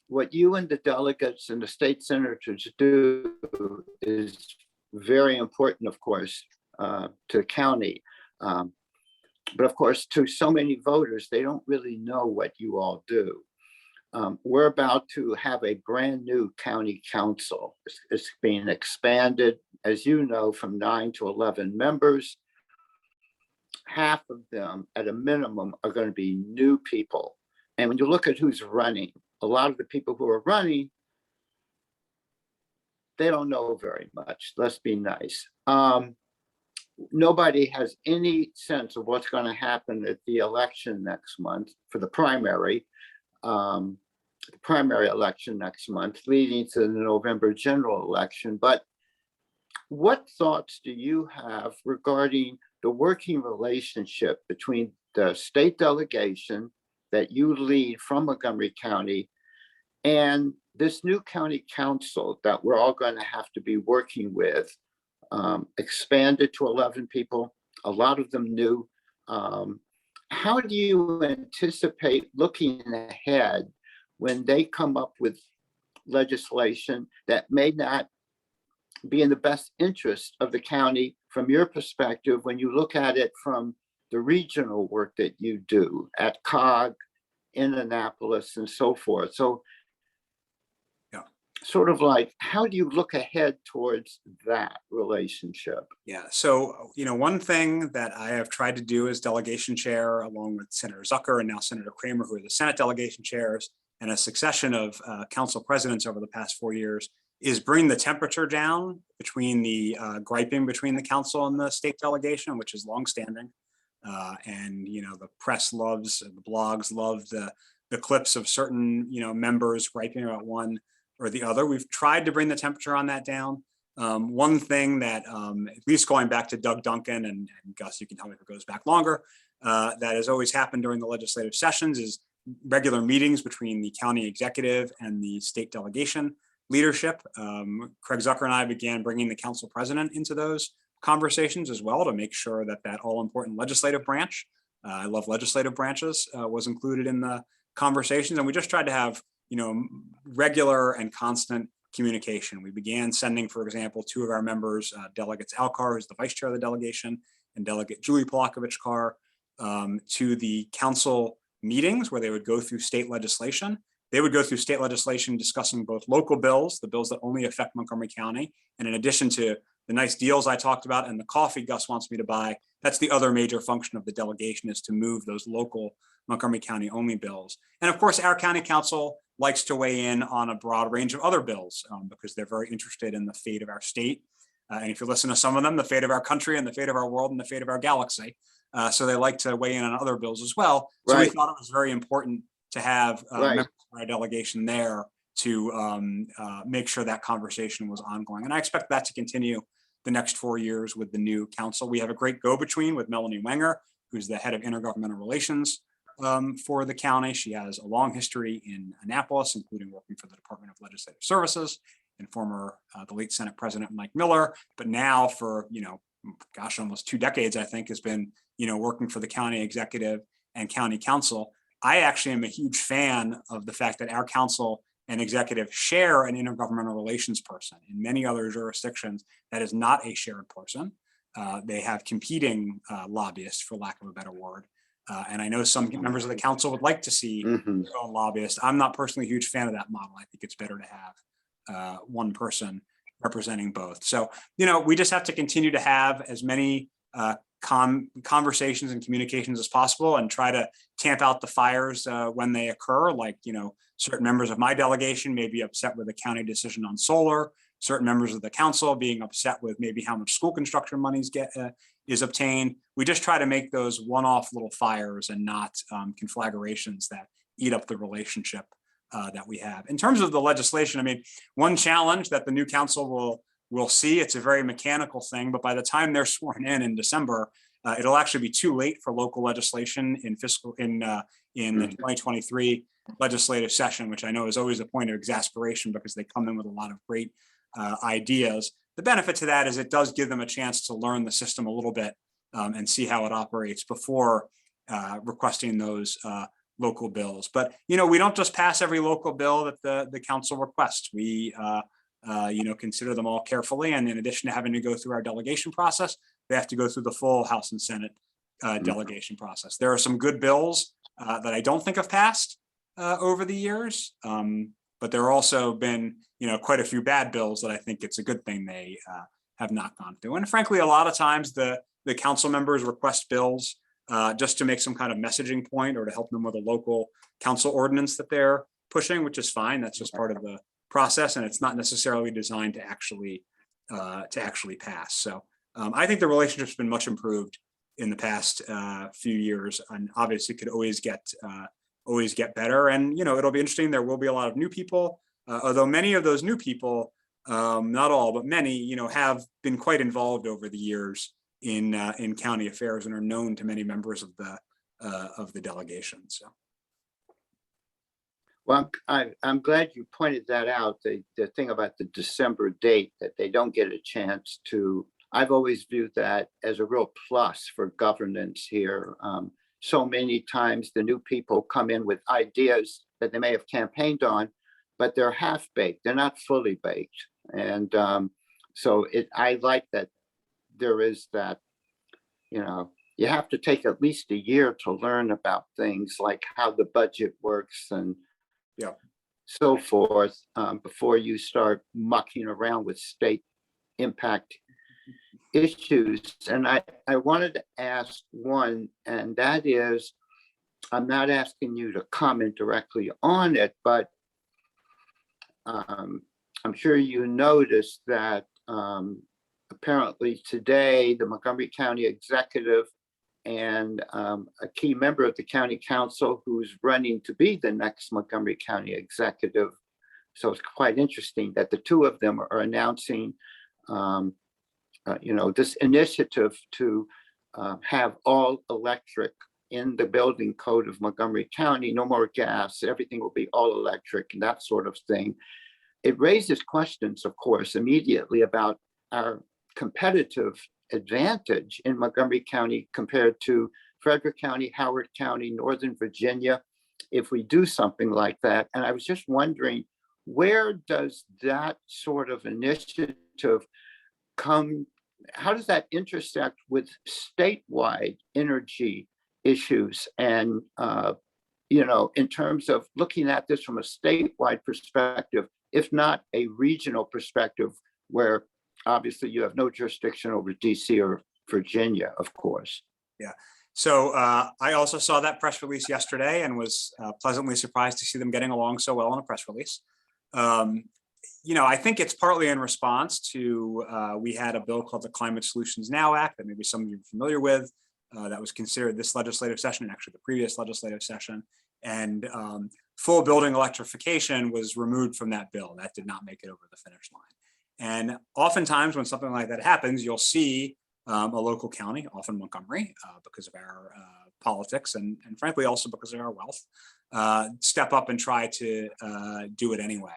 What you and the delegates and the state senators do is very important, of course, to the county. But of course, to so many voters, they don't really know what you all do. We're about to have a brand new county council. It's being expanded, as you know, from 9 to 11 members. Half of them, at a minimum, are going to be new people. And when you look at who's running, a lot of the people who are running, they don't know very much. Let's be nice. Nobody has any sense of what's going to happen at the election next month for the primary election next month, leading to the November general election. But what thoughts do you have regarding the working relationship between the state delegation that you lead from Montgomery County and this new county council that we're all going to have to be working with expanded to 11 people, a lot of them new. How do you anticipate looking ahead when they come up with legislation that may not be in the best interest of the county from your perspective when you look at it from the regional work that you do at COG, in Annapolis, and so forth? So sort of like, how do you look ahead towards that relationship? Yeah, so, one thing that I have tried to do as delegation chair, along with Senator Zucker and now Senator Kramer, who are the Senate delegation chairs, and a succession of council presidents over the past 4 years, is bring the temperature down between the griping between the council and the state delegation, which is longstanding. And, the press loves, the blogs love the clips of certain, members griping about one or the other. We've tried to bring the temperature on that down. One thing that, at least going back to Doug Duncan, and Gus, you can tell me if it goes back longer, that has always happened during the legislative sessions is regular meetings between the county executive and the state delegation leadership. Craig Zucker and I began bringing the council president into those conversations as well to make sure that that all important legislative branch, I love legislative branches, was included in the conversations. And we just tried to have regular and constant communication. We began sending, for example, 2 of our members, Delegates Al Carr, who's the vice chair of the delegation, and Delegate Julie Polakovich Carr, to the council meetings where they would go through state legislation. They would go through state legislation discussing both local bills, the bills that only affect Montgomery County, and in addition to the nice deals I talked about and the coffee Gus wants me to buy, that's the other major function of the delegation, is to move those local Montgomery County only bills. And of course, our county council likes to weigh in on a broad range of other bills because they're very interested in the fate of our state. And if you listen to some of them, the fate of our country and the fate of our world and the fate of our galaxy. So they like to weigh in on other bills as well. So we thought it was very important to have members of our delegation there to make sure that conversation was ongoing. And I expect that to continue the next 4 years with the new council. We have a great go-between with Melanie Wenger, who's the head of intergovernmental relations for the county. She has a long history in Annapolis, including working for the Department of Legislative Services and former the late Senate President Mike Miller, but now for almost 2 decades, I think, has been working for the county executive and county council. I actually am a huge fan of the fact that our council and executive share an intergovernmental relations person. In many other jurisdictions, that is not a shared person. They have competing lobbyists, for lack of a better word. And I know some members of the council would like to see their own lobbyist. I'm not personally a huge fan of that model. I think it's better to have one person representing both. So, we just have to continue to have as many conversations and communications as possible and try to tamp out the fires when they occur. Like, certain members of my delegation may be upset with a county decision on solar, certain members of the council being upset with maybe how much school construction monies is obtained. We just try to make those one-off little fires and not conflagrations that eat up the relationship that we have. In terms of the legislation, I mean, one challenge that the new council will see, it's a very mechanical thing, but by the time they're sworn in December, it'll actually be too late for local legislation in the 2023 legislative session, which I know is always a point of exasperation because they come in with a lot of great ideas. The benefit to that is it does give them a chance to learn the system a little bit and see how it operates before requesting those local bills. But, we don't just pass every local bill that the council requests. We, consider them all carefully. And in addition to having to go through our delegation process, they have to go through the full House and Senate delegation process. There are some good bills that I don't think have passed over the years, but there have also been, quite a few bad bills that I think it's a good thing they have not gone through. And frankly, a lot of times the council members request bills just to make some kind of messaging point or to help them with a local council ordinance that they're pushing, which is fine. That's just part of the process, and it's not necessarily designed to actually pass. So I think the relationship's been much improved in the past few years, and obviously could always get better. And it'll be interesting. There will be a lot of new people, although many of those new people, not all, but many, have been quite involved over the years in county affairs and are known to many members of the delegation. So. Well, I'm glad you pointed that out, the thing about the December date, that they don't get a chance to I've always viewed that as a real plus for governance here. So many times the new people come in with ideas that they may have campaigned on, but they're half-baked, they're not fully baked. And so I like that there is that, you have to take at least a year to learn about things like how the budget works and so forth before you start mucking around with state impact issues. And I wanted to ask one, and that is, I'm not asking you to comment directly on it, but I'm sure you noticed that apparently today the Montgomery County Executive and a key member of the County Council who's running to be the next Montgomery County Executive. So it's quite interesting that the two of them are announcing this initiative to have all electric in the building code of Montgomery County, no more gas, everything will be all electric and that sort of thing. It raises questions, of course, immediately about our competitive advantage in Montgomery County compared to Frederick County, Howard County, Northern Virginia, if we do something like that. And I was just wondering, where does that sort of initiative come? How does that intersect with statewide energy issues? And, in terms of looking at this from a statewide perspective, if not a regional perspective, where obviously you have no jurisdiction over DC or Virginia, of course. Yeah. So I also saw that press release yesterday and was pleasantly surprised to see them getting along so well in a press release. I think it's partly in response to, we had a bill called the Climate Solutions Now Act that maybe some of you are familiar with, that was considered this legislative session and actually the previous legislative session. And full building electrification was removed from that bill. That did not make it over the finish line. And oftentimes when something like that happens, you'll see a local county, often Montgomery, because of our politics and frankly also because of our wealth, step up and try to do it anyway.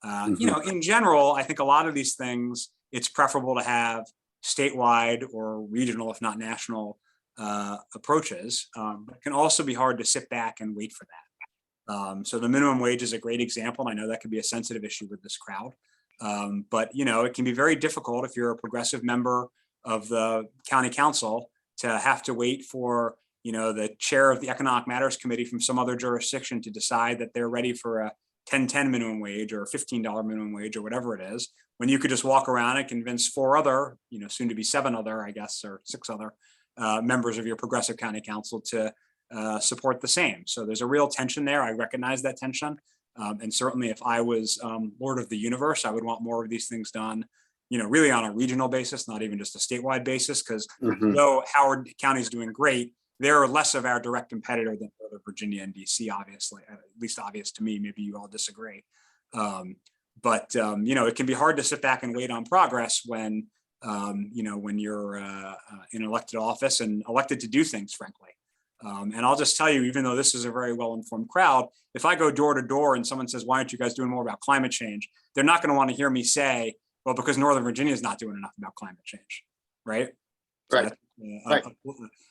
In general, I think a lot of these things, it's preferable to have statewide or regional, if not national, approaches. But it can also be hard to sit back and wait for that. So the minimum wage is a great example. And I know that can be a sensitive issue with this crowd. But it can be very difficult if you're a progressive member of the county council to have to wait for the chair of the Economic Matters Committee from some other jurisdiction to decide that they're ready for a $10.10 minimum wage or a $15 minimum wage or whatever it is, when you could just walk around and convince 4 other, soon to be 7 other, I guess, or 6 other members of your progressive county council to support the same. So there's a real tension there. I recognize that tension. And certainly if I was Lord of the universe, I would want more of these things done, really on a regional basis, not even just a statewide basis, because though Howard County is doing great, they're less of our direct competitor than Northern Virginia and DC, obviously, at least obvious to me. Maybe you all disagree. But it can be hard to sit back and wait on progress when, when you're in elected office and elected to do things, frankly. And I'll just tell you, even though this is a very well-informed crowd, if I go door to door and someone says, why aren't you guys doing more about climate change? They're not going to want to hear me say, well, because Northern Virginia is not doing enough about climate change, right? So Right. Right.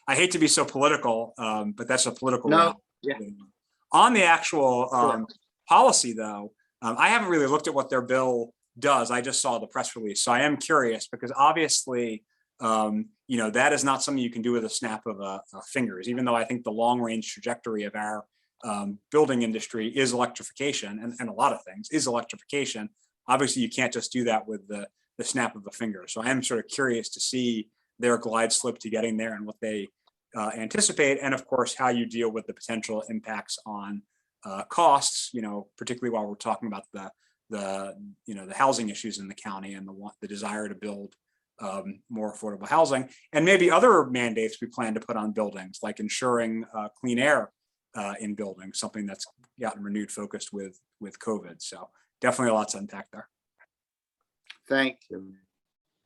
I hate to be so political, but that's a political. No. Yeah. On the actual policy, though, I haven't really looked at what their bill does. I just saw the press release. So I am curious because obviously, that is not something you can do with a snap of fingers, even though I think the long range trajectory of our building industry is electrification and a lot of things is electrification. Obviously, you can't just do that with the snap of a finger. So I am sort of curious to see their glide slope to getting there and what they anticipate. And of course, how you deal with the potential impacts on costs, particularly while we're talking about the housing issues in the county and the desire to build more affordable housing, and maybe other mandates we plan to put on buildings, like ensuring clean air in buildings, something that's gotten renewed focus with COVID. So definitely a lot to unpack there. Thank you.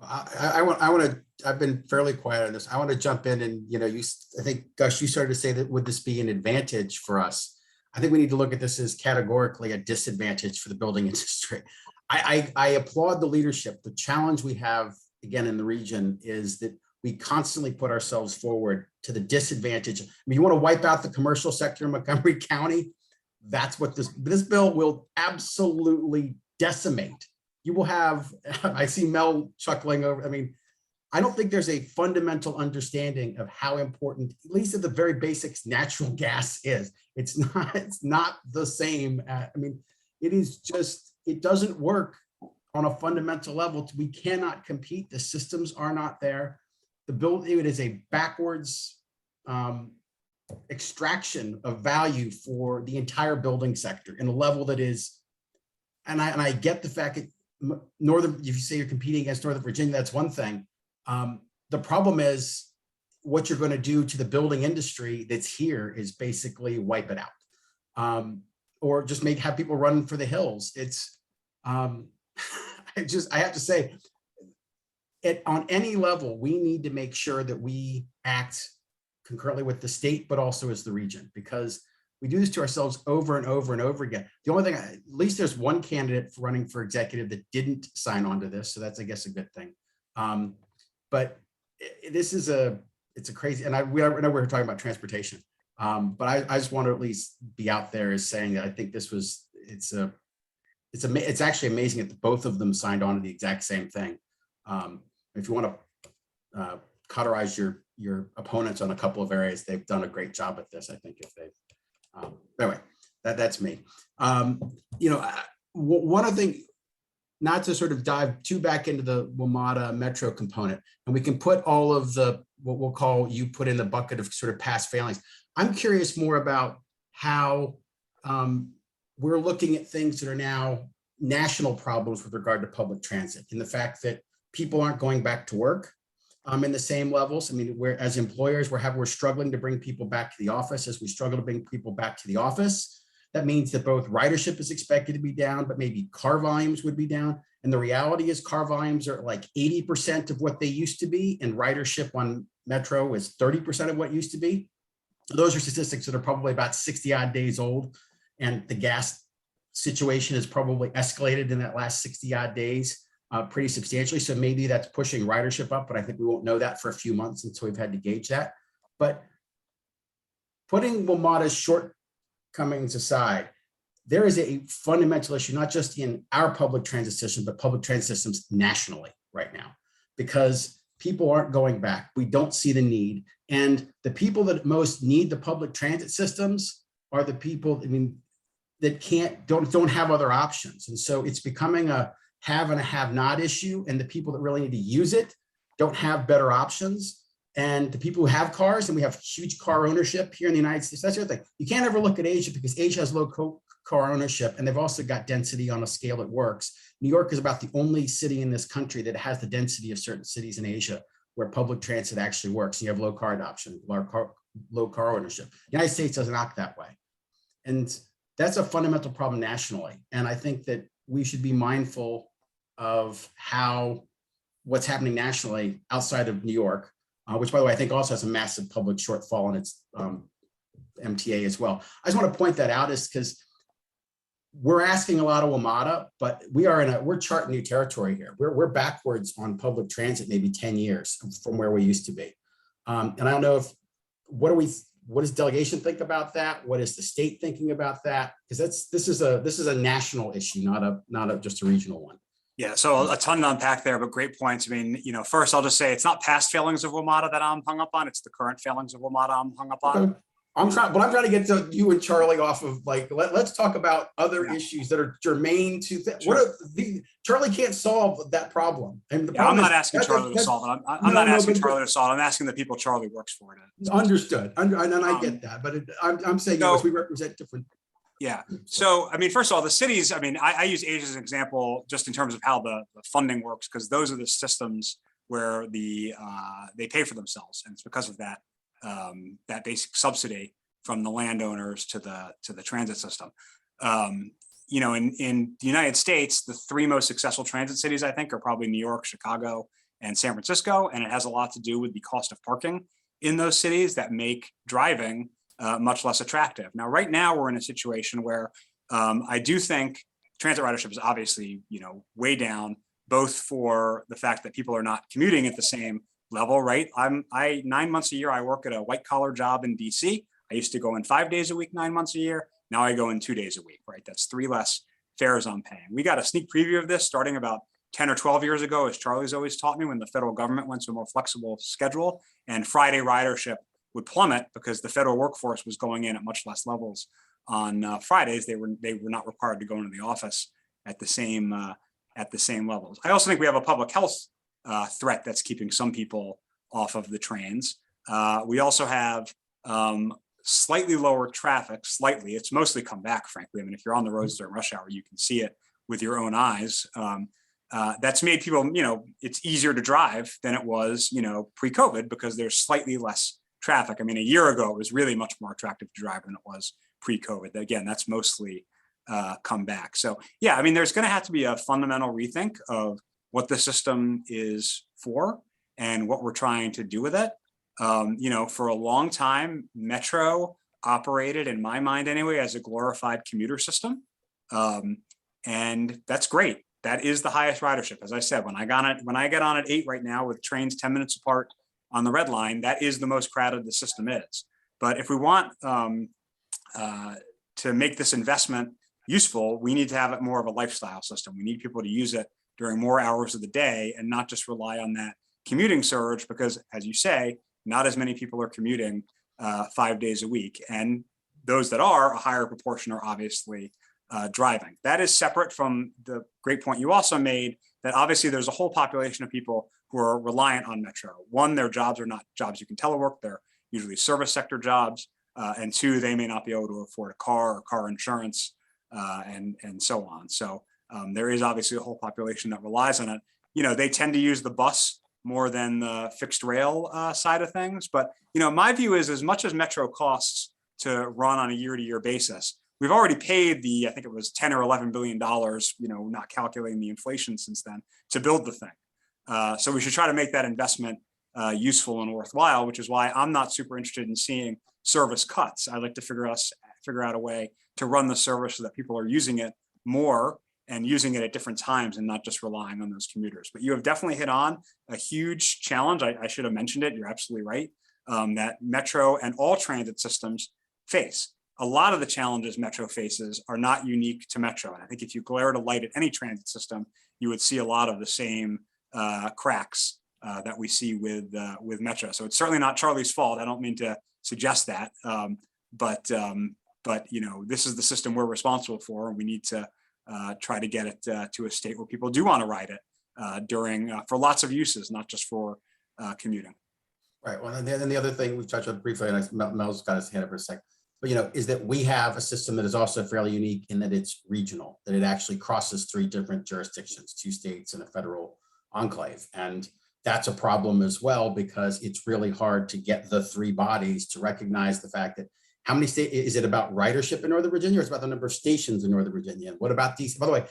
I want to, I've been fairly quiet on this. I want to jump in and, I think, Gus, you started to say that would this be an advantage for us? I think we need to look at this as categorically a disadvantage for the building industry. I applaud the leadership. The challenge we have again, in the region is that we constantly put ourselves forward to the disadvantage. I mean, you want to wipe out the commercial sector in Montgomery County? That's what this bill will absolutely decimate. You will have, I see Mel chuckling over, I mean, I don't think there's a fundamental understanding of how important, at least at the very basics, natural gas is. It's not the same. I mean, it is just, it doesn't work on a fundamental level. We cannot compete. The systems are not there. The bill, it is a backwards extraction of value for the entire building sector in a level that is, and I get the fact that Northern, if you say you're competing against Northern Virginia, that's one thing. The problem is what you're going to do to the building industry that's here is basically wipe it out, or just have people run for the hills. It's, I have to say, on any level, we need to make sure that we act concurrently with the state, but also as the region, because we do this to ourselves over and over and over again. The only thing, at least there's one candidate running for executive that didn't sign on to this. So that's, I guess, a good thing. But this is it's a crazy, and we know we're talking about transportation, but I just want to at least be out there as saying that I think this was, it's actually amazing that both of them signed on to the exact same thing. If you want to cauterize your opponents on a couple of areas, they've done a great job at this. I think if they've, anyway, that's me. You know, one of the things, not to sort of dive too back into the WMATA Metro component, and we can put all of the, what we'll call, you put in the bucket of sort of past failings. I'm curious more about how we're looking at things that are now national problems with regard to public transit, and the fact that people aren't going back to work in the same levels. I mean, we're, as employers, we're struggling to bring people back to the office. As we struggle to bring people back to the office, that means that both ridership is expected to be down, but maybe car volumes would be down. And the reality is car volumes are like 80% of what they used to be, and ridership on Metro is 30% of what it used to be. Those are statistics that are probably about 60 odd days old. And the gas situation has probably escalated in that last 60 odd days pretty substantially. So maybe that's pushing ridership up, but I think we won't know that for a few months until we've had to gauge that. But putting WMATA's shortcomings aside, there is a fundamental issue, not just in our public transit system, but public transit systems nationally right now, because people aren't going back. We don't see the need. And the people that most need the public transit systems are the people, I mean, that don't have other options. And so it's becoming a have and a have not issue. And the people that really need to use it don't have better options. And the people who have cars, and we have huge car ownership here in the United States, that's the other thing. You can't ever look at Asia, because Asia has low car ownership, and they've also got density on a scale that works. New York is about the only city in this country that has the density of certain cities in Asia where public transit actually works. You have low car adoption, low car ownership. The United States doesn't act that way. And that's a fundamental problem nationally. And I think that we should be mindful of what's happening nationally outside of New York, which, by the way, I think also has a massive public shortfall in its MTA as well. I just want to point that out, is because we're asking a lot of WMATA, but we're charting new territory here. We're backwards on public transit, maybe 10 years from where we used to be. And I don't know what does delegation think about that? What is the state thinking about that? Because this is a national issue, not just a regional one. Yeah, so a ton to unpack there, but great points. I mean, first I'll just say it's not past failings of WMATA that I'm hung up on. It's the current failings of WMATA I'm hung up on. Okay. I'm trying to get to you and Charlie off of, like, let's talk about other issues that are germane to Charlie can't solve that problem. And I'm not asking Charlie to solve it. I'm not asking Charlie to solve it. I'm asking the people Charlie works for. Understood. And I get that, but I'm saying we represent different. Yeah. So, I mean, first of all, the cities, I mean, I use Asia as an example just in terms of how the funding works, because those are the systems where they pay for themselves. And it's because of that basic subsidy from the landowners to the transit system. In the United States, the three most successful transit cities, I think, are probably New York, Chicago, and San Francisco. And it has a lot to do with the cost of parking in those cities that make driving much less attractive. Now, right now, we're in a situation where I do think transit ridership is obviously, way down. both for the fact that people are not commuting at the same level, right? 9 months a year, I work at a white collar job in DC. I used to go in 5 days a week, 9 months a year. Now I go in 2 days a week, right? That's 3 less fares I'm paying. We got a sneak preview of this starting about 10 or 12 years ago, as Charlie's always taught me, when the federal government went to a more flexible schedule and Friday ridership would plummet because the federal workforce was going in at much less levels on Fridays. They were not required to go into the office at the same levels. I also think we have a public health threat that's keeping some people off of the trains. We also have slightly lower traffic, slightly. It's mostly come back, frankly. I mean, if you're on the roads during rush hour, you can see it with your own eyes. That's made people, it's easier to drive than it was, pre-COVID, because there's slightly less traffic. I mean, a year ago, it was really much more attractive to drive than it was pre-COVID. Again, that's mostly come back. So yeah, I mean, there's going to have to be a fundamental rethink of what the system is for and what we're trying to do with it. For a long time, Metro operated, in my mind anyway, as a glorified commuter system. And that's great. That is the highest ridership. As I said, when I get on at 8 right now with trains 10 minutes apart on the red line, that is the most crowded the system is. But if we want to make this investment useful, we need to have it more of a lifestyle system. We need people to use it during more hours of the day and not just rely on that commuting surge, because as you say, not as many people are commuting 5 days a week. And those that are, a higher proportion are obviously driving. That is separate from the great point you also made that obviously there's a whole population of people who are reliant on Metro. One, their jobs are not jobs you can telework. They're usually service sector jobs. And 2, they may not be able to afford a car or car insurance and so on. So there is obviously a whole population that relies on it. They tend to use the bus more than the fixed rail side of things. But, my view is as much as Metro costs to run on a year-to-year basis, we've already paid I think it was $10 or $11 billion, not calculating the inflation since then, to build the thing. So we should try to make that investment useful and worthwhile, which is why I'm not super interested in seeing service cuts. I'd like to figure out a way to run the service so that people are using it more and using it at different times and not just relying on those commuters. But you have definitely hit on a huge challenge. I should have mentioned it. You're absolutely right. That Metro and all transit systems face. A lot of the challenges Metro faces are not unique to Metro. And I think if you glared a light at any transit system, you would see a lot of the same cracks that we see with Metro. So it's certainly not Charlie's fault. I don't mean to suggest that, but this is the system we're responsible for, and we need to try to get it to a state where people do want to ride it for lots of uses, not just for commuting. Right. Well, and then the other thing we touched on briefly, and Mel's got his hand up for a second, but is that we have a system that is also fairly unique in that it's regional, that it actually crosses 3 different jurisdictions, 2 states and a federal enclave. And that's a problem as well, because it's really hard to get the 3 bodies to recognize the fact that how many states, is it about ridership in Northern Virginia, or it's about the number of stations in Northern Virginia? And what about these? By the way,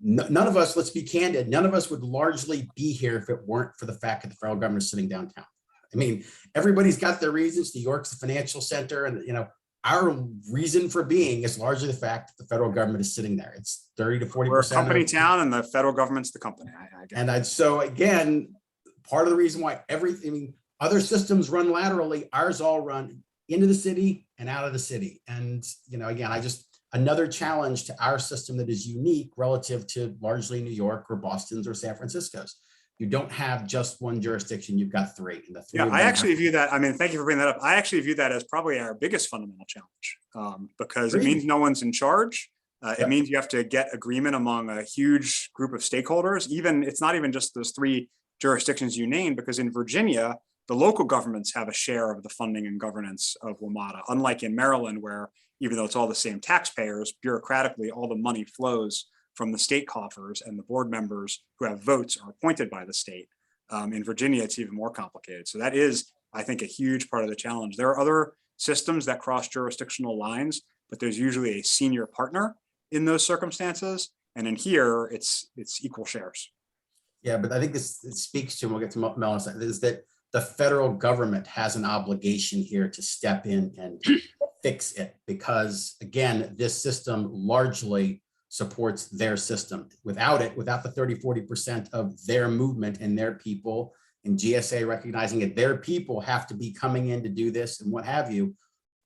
none of us, let's be candid, none of us would largely be here if it weren't for the fact that the federal government is sitting downtown. I mean, everybody's got their reasons. New York's the financial center, and our reason for being is largely the fact that the federal government is sitting there. It's 30 to 40%. We're a company town, and the federal government's the company. So again, part of the reason why other systems run laterally, ours all run into the city and out of the city. And again, another challenge to our system that is unique relative to largely New York or Boston's or San Francisco's. You don't have just one jurisdiction, you've got 3. And the 3 I actually view that, thank you for bringing that up. I actually view that as probably our biggest fundamental challenge, because it means no one's in charge. It means you have to get agreement among a huge group of stakeholders. It's not even just those 3 jurisdictions you named, because in Virginia, the local governments have a share of the funding and governance of WMATA, unlike in Maryland, where even though it's all the same taxpayers, bureaucratically, all the money flows from the state coffers, and the board members who have votes are appointed by the state. In Virginia, it's even more complicated. So that is, I think, a huge part of the challenge. There are other systems that cross jurisdictional lines, but there's usually a senior partner in those circumstances. And in here, it's equal shares. Yeah, but I think it speaks to, and we'll get to Mel in a second, is that the federal government has an obligation here to step in and fix it, because again, this system largely supports their system. Without it, without the 30–40% of their movement and their people, and GSA recognizing it, their people have to be coming in to do this and what have you,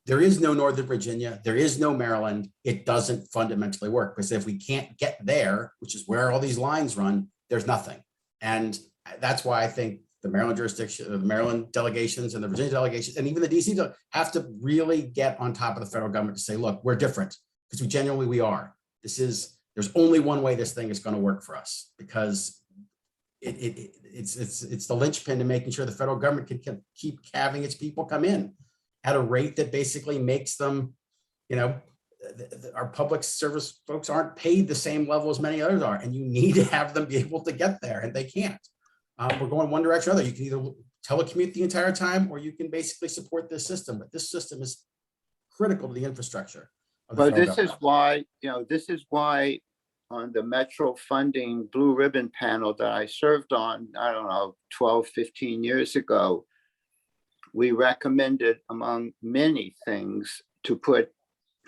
there is no Northern Virginia, there is no Maryland. It doesn't fundamentally work, because if we can't get there, which is where all these lines run, there's nothing. And that's why I think the Maryland jurisdiction, the Maryland delegations and the Virginia delegations, and even the DC have to really get on top of the federal government to say, look, we're different, because we are. There's only one way this thing is going to work for us, because it's the linchpin to making sure the federal government can keep having its people come in at a rate that basically makes them, our public service folks aren't paid the same level as many others are, and you need to have them be able to get there, and they can't. We're going one direction or another. You can either telecommute the entire time, or you can basically support this system, but this system is critical to the infrastructure. But this is why on the Metro funding blue ribbon panel that I served on, I don't know, 12, 15 years ago, we recommended, among many things, to put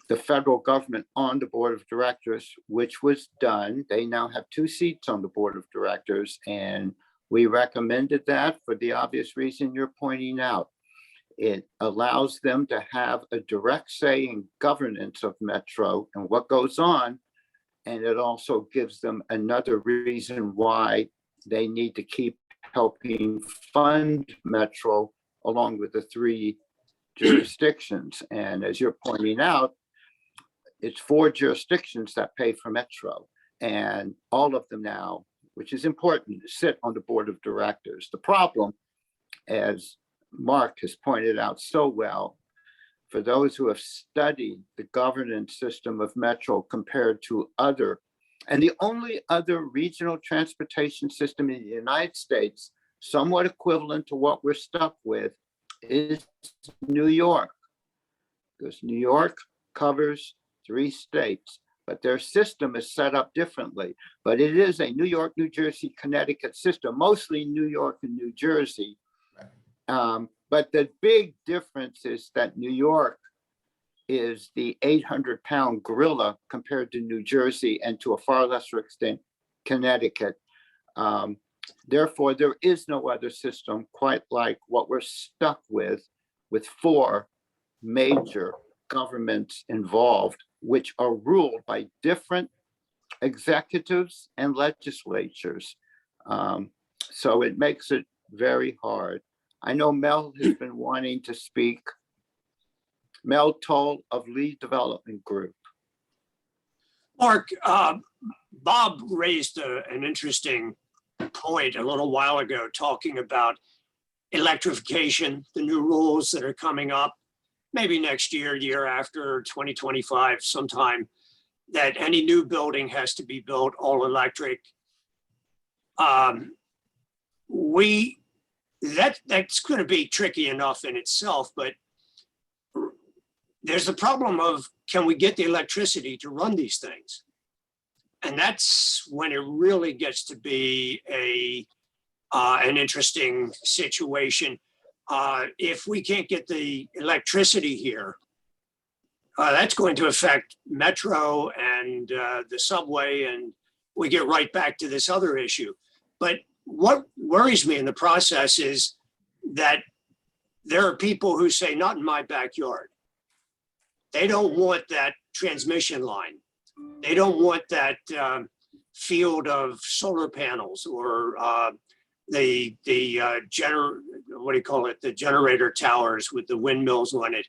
the federal government on the board of directors, which was done. They now have 2 seats on the board of directors, and we recommended that for the obvious reason you're pointing out. It allows them to have a direct say in governance of Metro and what goes on. And it also gives them another reason why they need to keep helping fund Metro along with the 3 jurisdictions. And as you're pointing out, it's 4 jurisdictions that pay for Metro, and all of them now, which is important, sit on the board of directors. The problem, as Mark has pointed out so well, for those who have studied the governance system of Metro compared to other, and the only other regional transportation system in the United States, somewhat equivalent to what we're stuck with, is New York. Because New York covers 3 states, but their system is set up differently. But it is a New York, New Jersey, Connecticut system, mostly New York and New Jersey. But the big difference is that New York is the 800-pound gorilla compared to New Jersey, and to a far lesser extent, Connecticut. Therefore, there is no other system quite like what we're stuck with 4 major governments involved, which are ruled by different executives and legislatures. So it makes it very hard. I know Mel has been wanting to speak. Mel Toll of Lee Development Group. Mark, Bob raised an interesting point a little while ago, talking about electrification, the new rules that are coming up, maybe next year, year after, 2025 sometime, that any new building has to be built all electric. That's going to be tricky enough in itself, but there's the problem of, can we get the electricity to run these things? And that's when it really gets to be an interesting situation. If we can't get the electricity here, that's going to affect Metro and the subway, and we get right back to this other issue. But what worries me in the process is that there are people who say, not in my backyard. They don't want that transmission line. They don't want that field of solar panels or the generator towers with the windmills on it.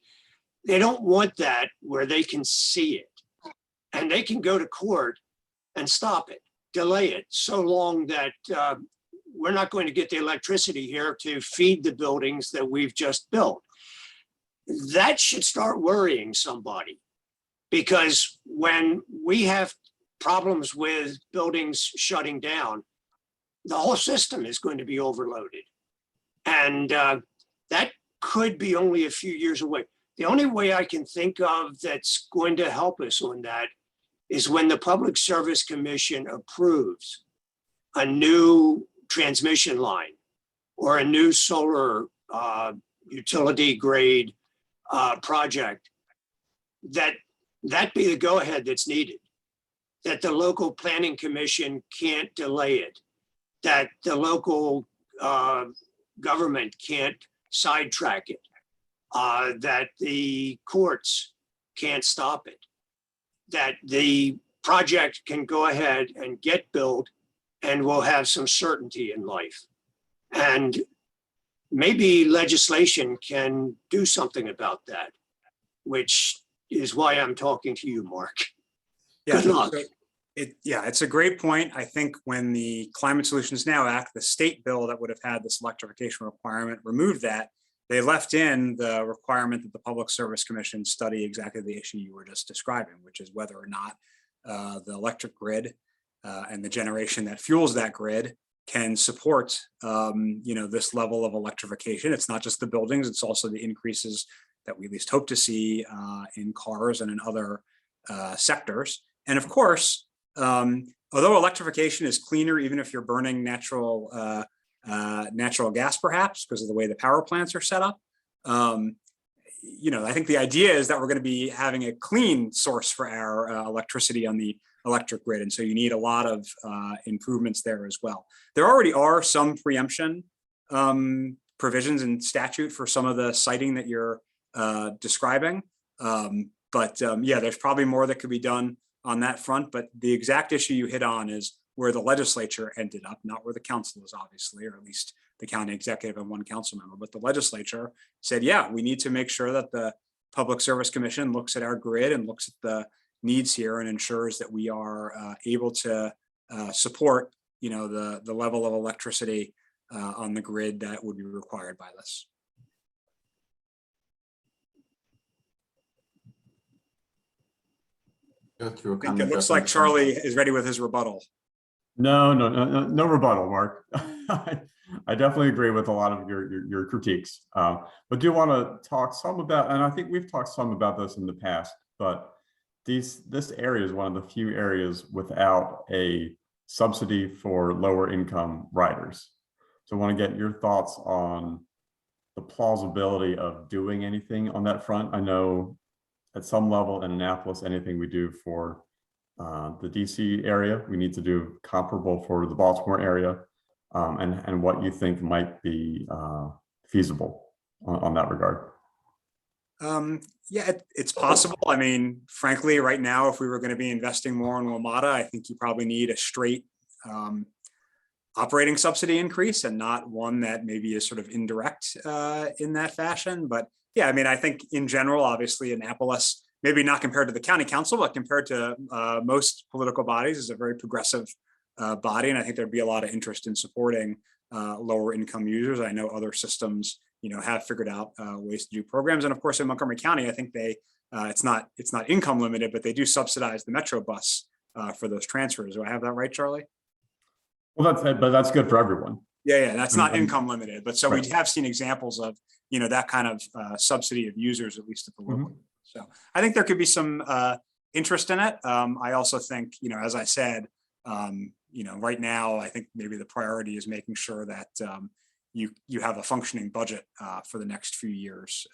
They don't want that where they can see it, and they can go to court and stop it, delay it so long that we're not going to get the electricity here to feed the buildings that we've just built. That should start worrying somebody, because when we have problems with buildings shutting down, the whole system is going to be overloaded. And that could be only a few years away. The only way I can think of that's going to help us on that is when the Public Service Commission approves a new transmission line or a new solar utility grade project, that be the go-ahead that's needed. that the local planning commission can't delay it, that the local government can't sidetrack it, that the courts can't stop it, that the project can go ahead and get built and we'll have some certainty in life. And maybe legislation can do something about that, which is why I'm talking to you, Mark. Yeah, Good luck. It's a great point. I think when the Climate Solutions Now Act, the state bill that would have had this electrification requirement, removed that, they left in the requirement that the Public Service Commission study exactly the issue you were just describing, which is whether or not the electric grid and the generation that fuels that grid can support this level of electrification. It's not just the buildings, it's also the increases that we at least hope to see in cars and in other sectors. And of course, although electrification is cleaner, even if you're burning natural gas, perhaps because of the way the power plants are set up, I think the idea is that we're going to be having a clean source for our electricity on the electric grid. And so you need a lot of improvements there as well. There already are some preemption provisions in statute for some of the siting that you're describing. There's probably more that could be done on that front. But the exact issue you hit on is where the legislature ended up, not where the council is, obviously, or at least the county executive and one council member. But the legislature said, yeah, we need to make sure that the Public Service Commission looks at our grid and looks at the needs here and ensures that we are able to support, the level of electricity on the grid that would be required by this. Go through a I think comment it looks there like from- Charlie is ready with his rebuttal. No rebuttal, Mark. I definitely agree with a lot of your critiques, but do want to talk some about, and I think we've talked some about this in the past, but this area is one of the few areas without a subsidy for lower income riders. So I want to get your thoughts on the plausibility of doing anything on that front. I know at some level in Annapolis, anything we do for the DC area, we need to do comparable for the Baltimore area, and what you think might be feasible on that regard. It's possible. I mean, frankly, right now, if we were going to be investing more in WMATA, I think you probably need a straight operating subsidy increase and not one that maybe is sort of indirect in that fashion. But yeah, I mean, I think in general, obviously, Annapolis, maybe not compared to the county council, but compared to most political bodies, is a very progressive body. And I think there'd be a lot of interest in supporting lower income users. I know other systems, have figured out ways to do programs. And of course, in Montgomery County, I think it's not income limited, but they do subsidize the Metro bus for those transfers. Do I have that right, Charlie? Well, that's good for everyone. Yeah, that's not income limited. But so right. we have seen examples of, that kind of subsidy of users, at least at the local. Mm-hmm. So I think there could be some interest in it. I also think, as I said, right now, I think maybe the priority is making sure that you have a functioning budget for the next few years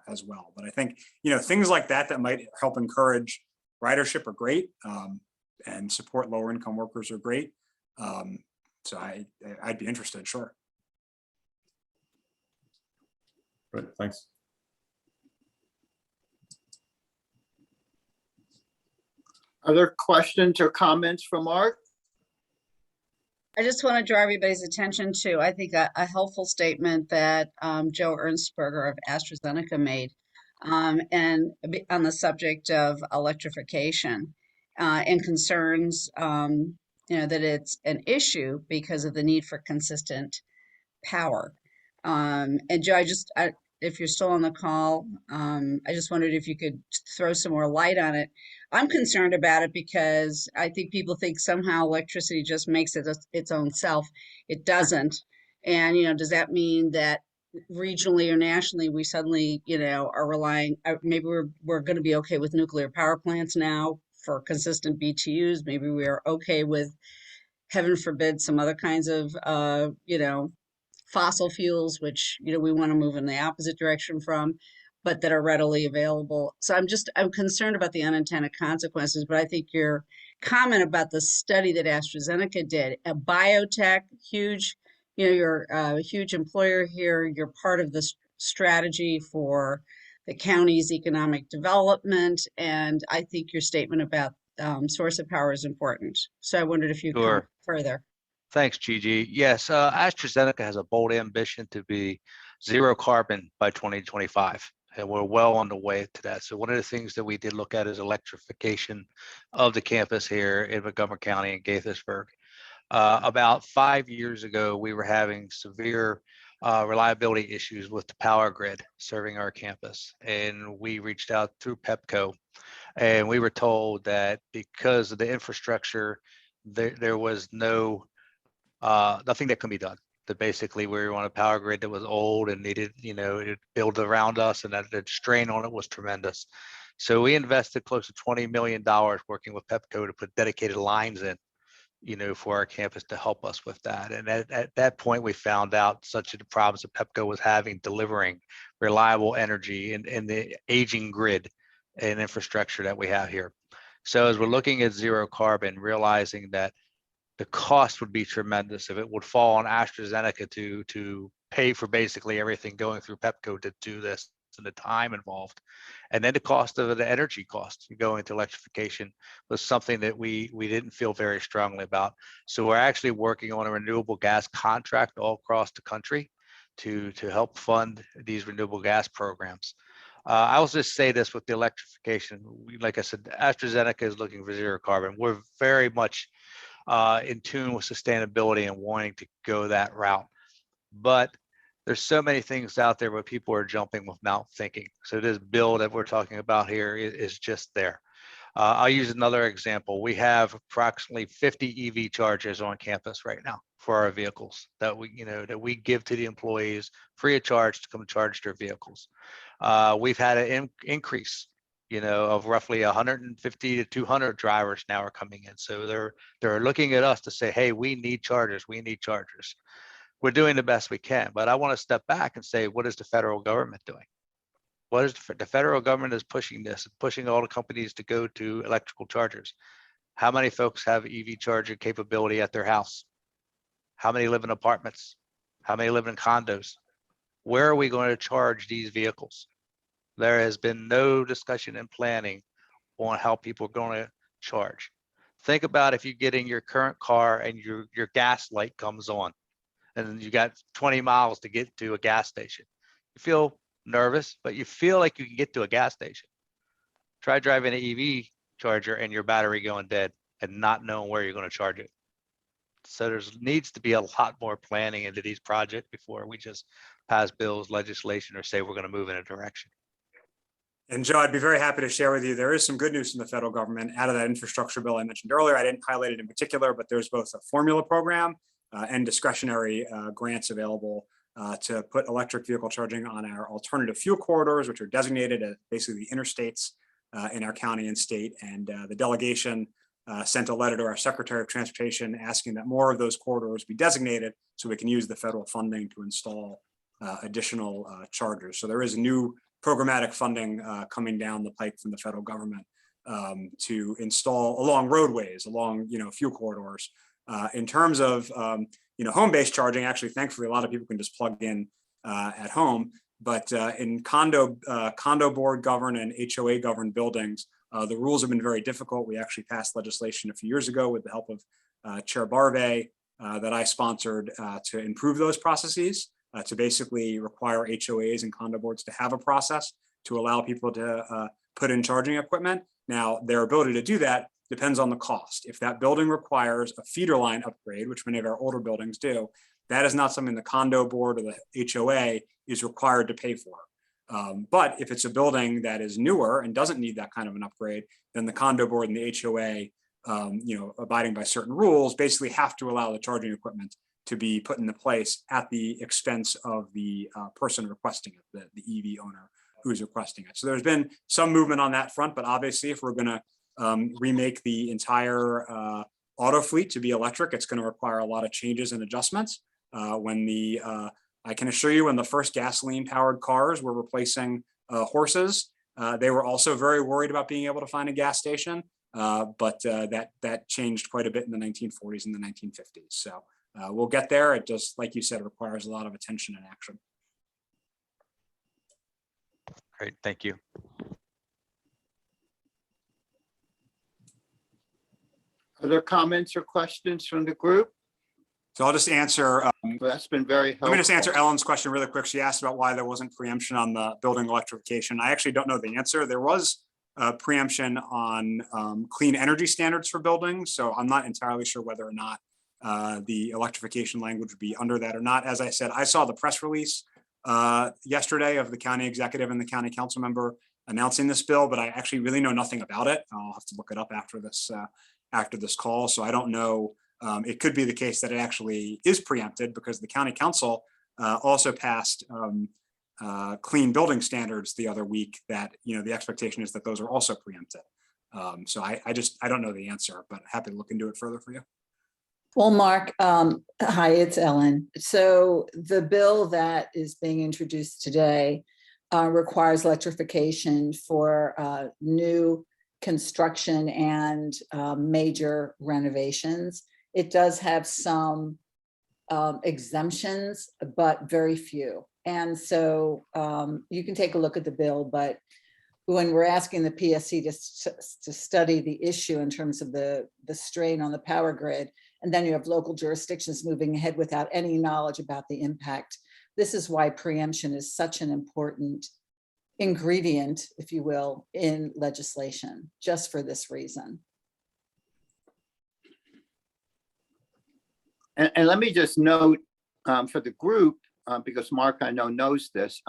as well. But I think, things like that might help encourage ridership are great, and support lower income workers are great. So I'd be interested, sure. Great, thanks. Other questions or comments from Mark? I just want to draw everybody's attention to, I think, a helpful statement that Joe Ernstberger of AstraZeneca made, and on the subject of electrification and concerns, that it's an issue because of the need for consistent power. And Joe, if you're still on the call, I just wondered if you could throw some more light on it. I'm concerned about it because I think people think somehow electricity just makes it its own self. It doesn't. And, does that mean that regionally or nationally we suddenly, are relying, maybe we're going to be okay with nuclear power plants now for consistent BTUs. Maybe we are okay with, heaven forbid, some other kinds of, fossil fuels, which, we want to move in the opposite direction from, but that are readily available. So I'm concerned about the unintended consequences, but I think your comment about the study that AstraZeneca did. A biotech, huge, you're a huge employer here. You're part of the strategy for the county's economic development. And I think your statement about source of power is important. So I wondered if you could comment Sure. further. Thanks, Gigi. Yes, AstraZeneca has a bold ambition to be zero carbon by 2025, and we're well on the way to that. So one of the things that we did look at is electrification of the campus here in Montgomery County and Gaithersburg. About 5 years ago, we were having severe reliability issues with the power grid serving our campus, and we reached out through PEPCO, and we were told that because of the infrastructure, there was nothing that can be done. That basically we were on a power grid that was old and needed, it built around us, and that the strain on it was tremendous. So we invested close to $20 million working with PEPCO to put dedicated lines in, for our campus to help us with that. And at that point, we found out such of the problems that PEPCO was having delivering reliable energy in the aging grid and infrastructure that we have here. So as we're looking at zero carbon, realizing that the cost would be tremendous if it would fall on AstraZeneca to pay for basically everything going through PEPCO to do this, and the time involved, and then the cost of the energy cost going to electrification was something that we didn't feel very strongly about. So we're actually working on a renewable gas contract all across the country to help fund these renewable gas programs. I'll just say this with the electrification. Like I said, AstraZeneca is looking for zero carbon. We're very much in tune with sustainability and wanting to go that route. But there's so many things out there where people are jumping without thinking. So this bill that we're talking about here is just there. I'll use another example. We have approximately 50 EV chargers on campus right now for our vehicles that we give to the employees free of charge to come charge their vehicles. We've had an increase, of roughly 150 to 200 drivers now are coming in. So they're looking at us to say, hey, we need chargers. We need chargers. We're doing the best we can, but I want to step back and say, what is the federal government doing? What is the federal government is pushing this, pushing all the companies to go to electrical chargers. How many folks have EV charger capability at their house? How many live in apartments? How many live in condos? Where are we going to charge these vehicles? There has been no discussion and planning on how people are going to charge. Think about if you get in your current car and your gas light comes on and you got 20 miles to get to a gas station. You feel nervous, but you feel like you can get to a gas station. Try driving an EV charger and your battery going dead and not knowing where you're going to charge it. So there needs to be a lot more planning into these projects before we just pass bills, legislation, or say we're going to move in a direction. And Joe, I'd be very happy to share with you, there is some good news from the federal government out of that infrastructure bill I mentioned earlier. I didn't highlight it in particular, but there's both a formula program and discretionary grants available to put electric vehicle charging on our alternative fuel corridors, which are designated as basically the interstates in our county and state. And the delegation sent a letter to our Secretary of Transportation asking that more of those corridors be designated so we can use the federal funding to install additional chargers. So there is new programmatic funding coming down the pike from the federal government to install along roadways, along fuel corridors. In terms of home-based charging, actually, thankfully, a lot of people can just plug in at home. But in condo board governed and HOA governed buildings, the rules have been very difficult. We actually passed legislation a few years ago with the help of Chair Barve that I sponsored to improve those processes, to basically require HOAs and condo boards to have a process to allow people to put in charging equipment. Now, their ability to do that depends on the cost. If that building requires a feeder line upgrade, which many of our older buildings do, that is not something the condo board or the HOA is required to pay for. But if it's a building that is newer and doesn't need that kind of an upgrade, then the condo board and the HOA, abiding by certain rules, basically have to allow the charging equipment to be put into place at the expense of the person requesting it, the EV owner who's requesting it. So there's been some movement on that front, but obviously if we're going to remake the entire auto fleet to be electric, it's going to require a lot of changes and adjustments. I can assure you when the first gasoline powered cars were replacing horses, they were also very worried about being able to find a gas station. but that changed quite a bit in the 1940s and the 1950s. So we'll get there. It just, like you said, requires a lot of attention and action. Great, thank you. Other comments or questions from the group? So I'll just answer. Well, that's been very helpful. Let me just answer Ellen's question really quick. She asked about why there wasn't preemption on the building electrification. I actually don't know the answer. There was preemption on clean energy standards for buildings. So I'm not entirely sure whether or not the electrification language would be under that or not. As I said, I saw the press release yesterday of the county executive and the county council member announcing this bill, but I actually really know nothing about it. I'll have to look it up after this call. So I don't know. It could be the case that it actually is preempted because the county council also passed clean building standards the other week that, the expectation is that those are also preempted. So I don't know the answer, but happy to look into it further for you. Well, Mark, hi, it's Ellen. So the bill that is being introduced today requires electrification for new construction and major renovations. It does have some exemptions, but very few. And so you can take a look at the bill, but when we're asking the PSC to study the issue in terms of the strain on the power grid, and then you have local jurisdictions moving ahead without any knowledge about the impact. This is why preemption is such an important ingredient, if you will, in legislation, just for this reason. And let me just note for the group, because Mark, I know, knows this,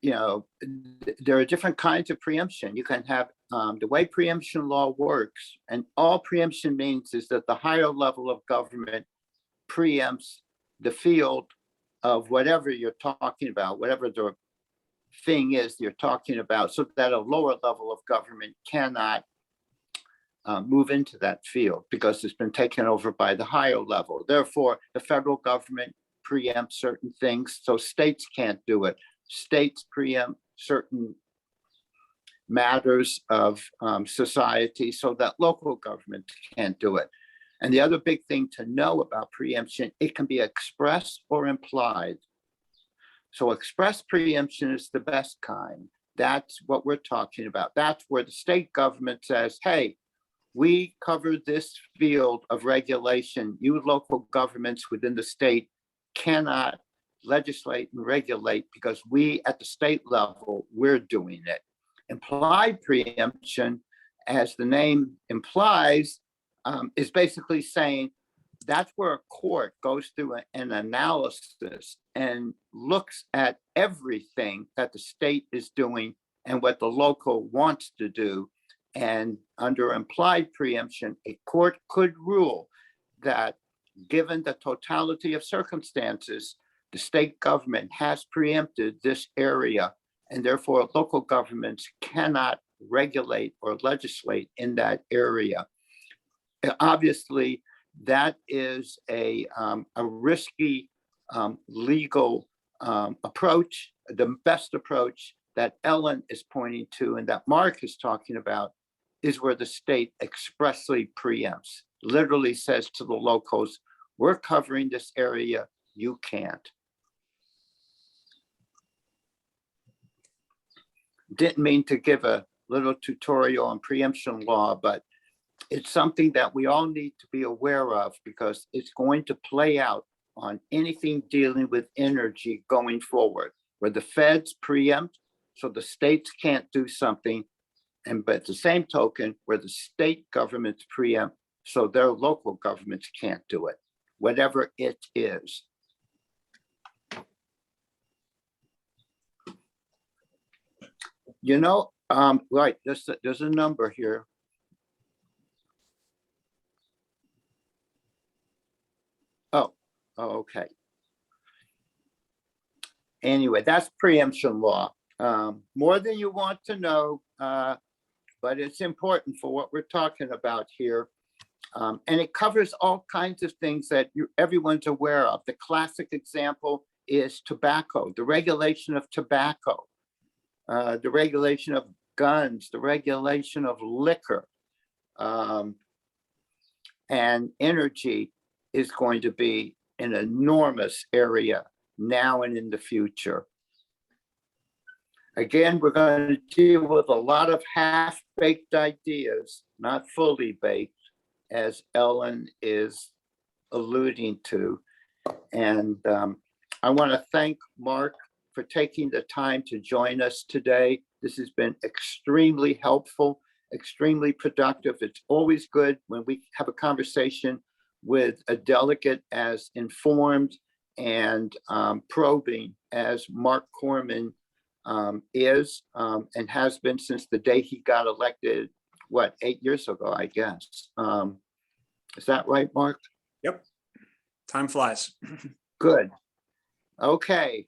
there are different kinds of preemption. You can have the way preemption law works, and all preemption means is that the higher level of government preempts the field of whatever you're talking about, whatever the thing is you're talking about, so that a lower level of government cannot move into that field because it's been taken over by the higher level. Therefore, the federal government preempts certain things, so states can't do it. States preempt certain matters of society so that local governments can't do it. And the other big thing to know about preemption, it can be express or implied. So express preemption is the best kind. That's what we're talking about. That's where the state government says, hey, we cover this field of regulation. You local governments within the state cannot legislate and regulate because we at the state level, we're doing it. Implied preemption, as the name implies, is basically saying that's where a court goes through an analysis and looks at everything that the state is doing and what the local wants to do. And under implied preemption, a court could rule that given the totality of circumstances, the state government has preempted this area, and therefore local governments cannot regulate or legislate in that area. Obviously, that is a risky legal approach. The best approach that Ellen is pointing to and that Mark is talking about is where the state expressly preempts, literally says to the locals, we're covering this area, you can't. Didn't mean to give a little tutorial on preemption law, but it's something that we all need to be aware of because it's going to play out on anything dealing with energy going forward, where the feds preempt so the states can't do something, and but at the same token, where the state governments preempt so their local governments can't do it, whatever it is. Right, there's a number here. Oh, okay. Anyway, that's preemption law. More than you want to know, but it's important for what we're talking about here. And it covers all kinds of things that everyone's aware of. The classic example is tobacco, the regulation of tobacco, the regulation of guns, the regulation of liquor. And energy is going to be an enormous area now and in the future. Again, we're going to deal with a lot of half-baked ideas, not fully baked, as Ellen is alluding to. And I want to thank Mark for taking the time to join us today. This has been extremely helpful, extremely productive. It's always good when we have a conversation with a delegate as informed and probing as Marc Korman is and has been since the day he got elected, what, 8 years ago, I guess. Is that right, Mark? Yep. Time flies. Good. Okay.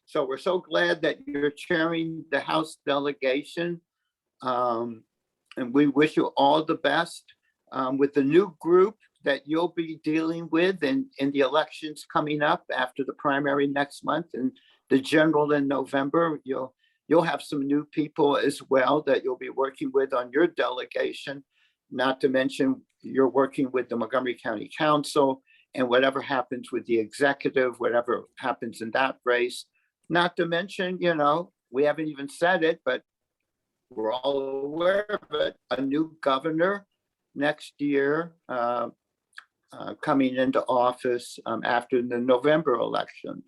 So we're so glad that you're chairing the House delegation. And we wish you all the best with the new group that you'll be dealing with in the elections coming up after the primary next month and the general in November. You'll have some new people as well that you'll be working with on your delegation, not to mention you're working with the Montgomery County Council and whatever happens with the executive, whatever happens in that race, not to mention, you know, we haven't even said it, but we're all aware of it, a new governor next year coming into office after the November election.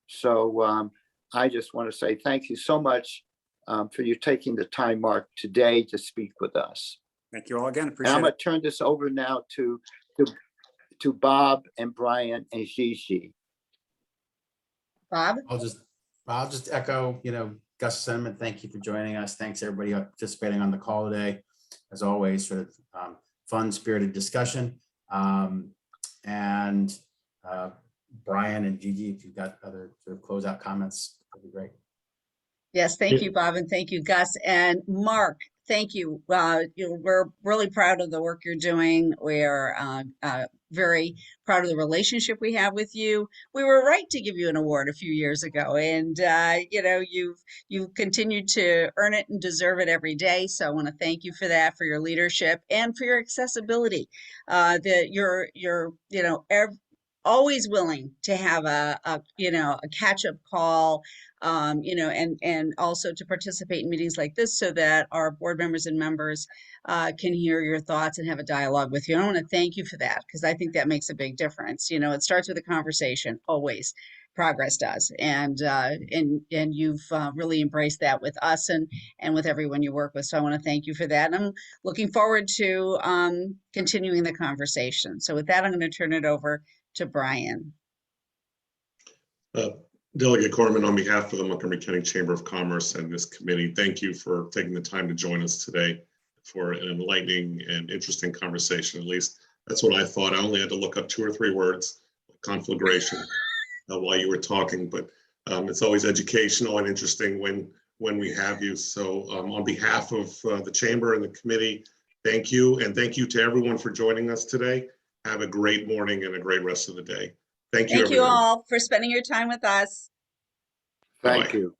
So I just want to say thank you so much for you taking the time, Mark, today to speak with us. Thank you all again. And Appreciate I'm going it. to turn this over now to Bob and Brian and Gigi. Bob? I'll just echo, you know, Gus' sentiment. Thank you for joining us. Thanks everybody participating on the call today. As always, sort of fun spirited discussion. And Brian and Gigi, if you've got other sort of closeout comments, that'd be great. Yes, thank you, Bob, and thank you, Gus. And Mark, thank you. We're really proud of the work you're doing. We're very proud of the relationship we have with you. We were right to give you an award a few years ago, and you know, you've continued to earn it and deserve it every day. So I want to thank you for that, for your leadership, and for your accessibility. You're you know, always willing to have a you know, a catch-up call, you know, and also to participate in meetings like this so that our board members and members can hear your thoughts and have a dialogue with you. And I want to thank you for that, because I think that makes a big difference. You know, it starts with a conversation, always. Progress does, and you've really embraced that with us and with everyone you work with. So I want to thank you for that, and I'm looking forward to continuing the conversation. So with that, I'm going to turn it over to Brian. Delegate Korman, on behalf of the Montgomery County Chamber of Commerce and this committee, thank you for taking the time to join us today for an enlightening and interesting conversation. At least that's what I thought. I only had to look up 2 or 3 words, conflagration, while you were talking, but it's always educational and interesting when we have you. So on behalf of the Chamber and the committee, thank you. And thank you to everyone for joining us today. Have a great morning and a great rest of the day. Thank you, Thank you everyone. all for spending your time with us. Thank Bye. you.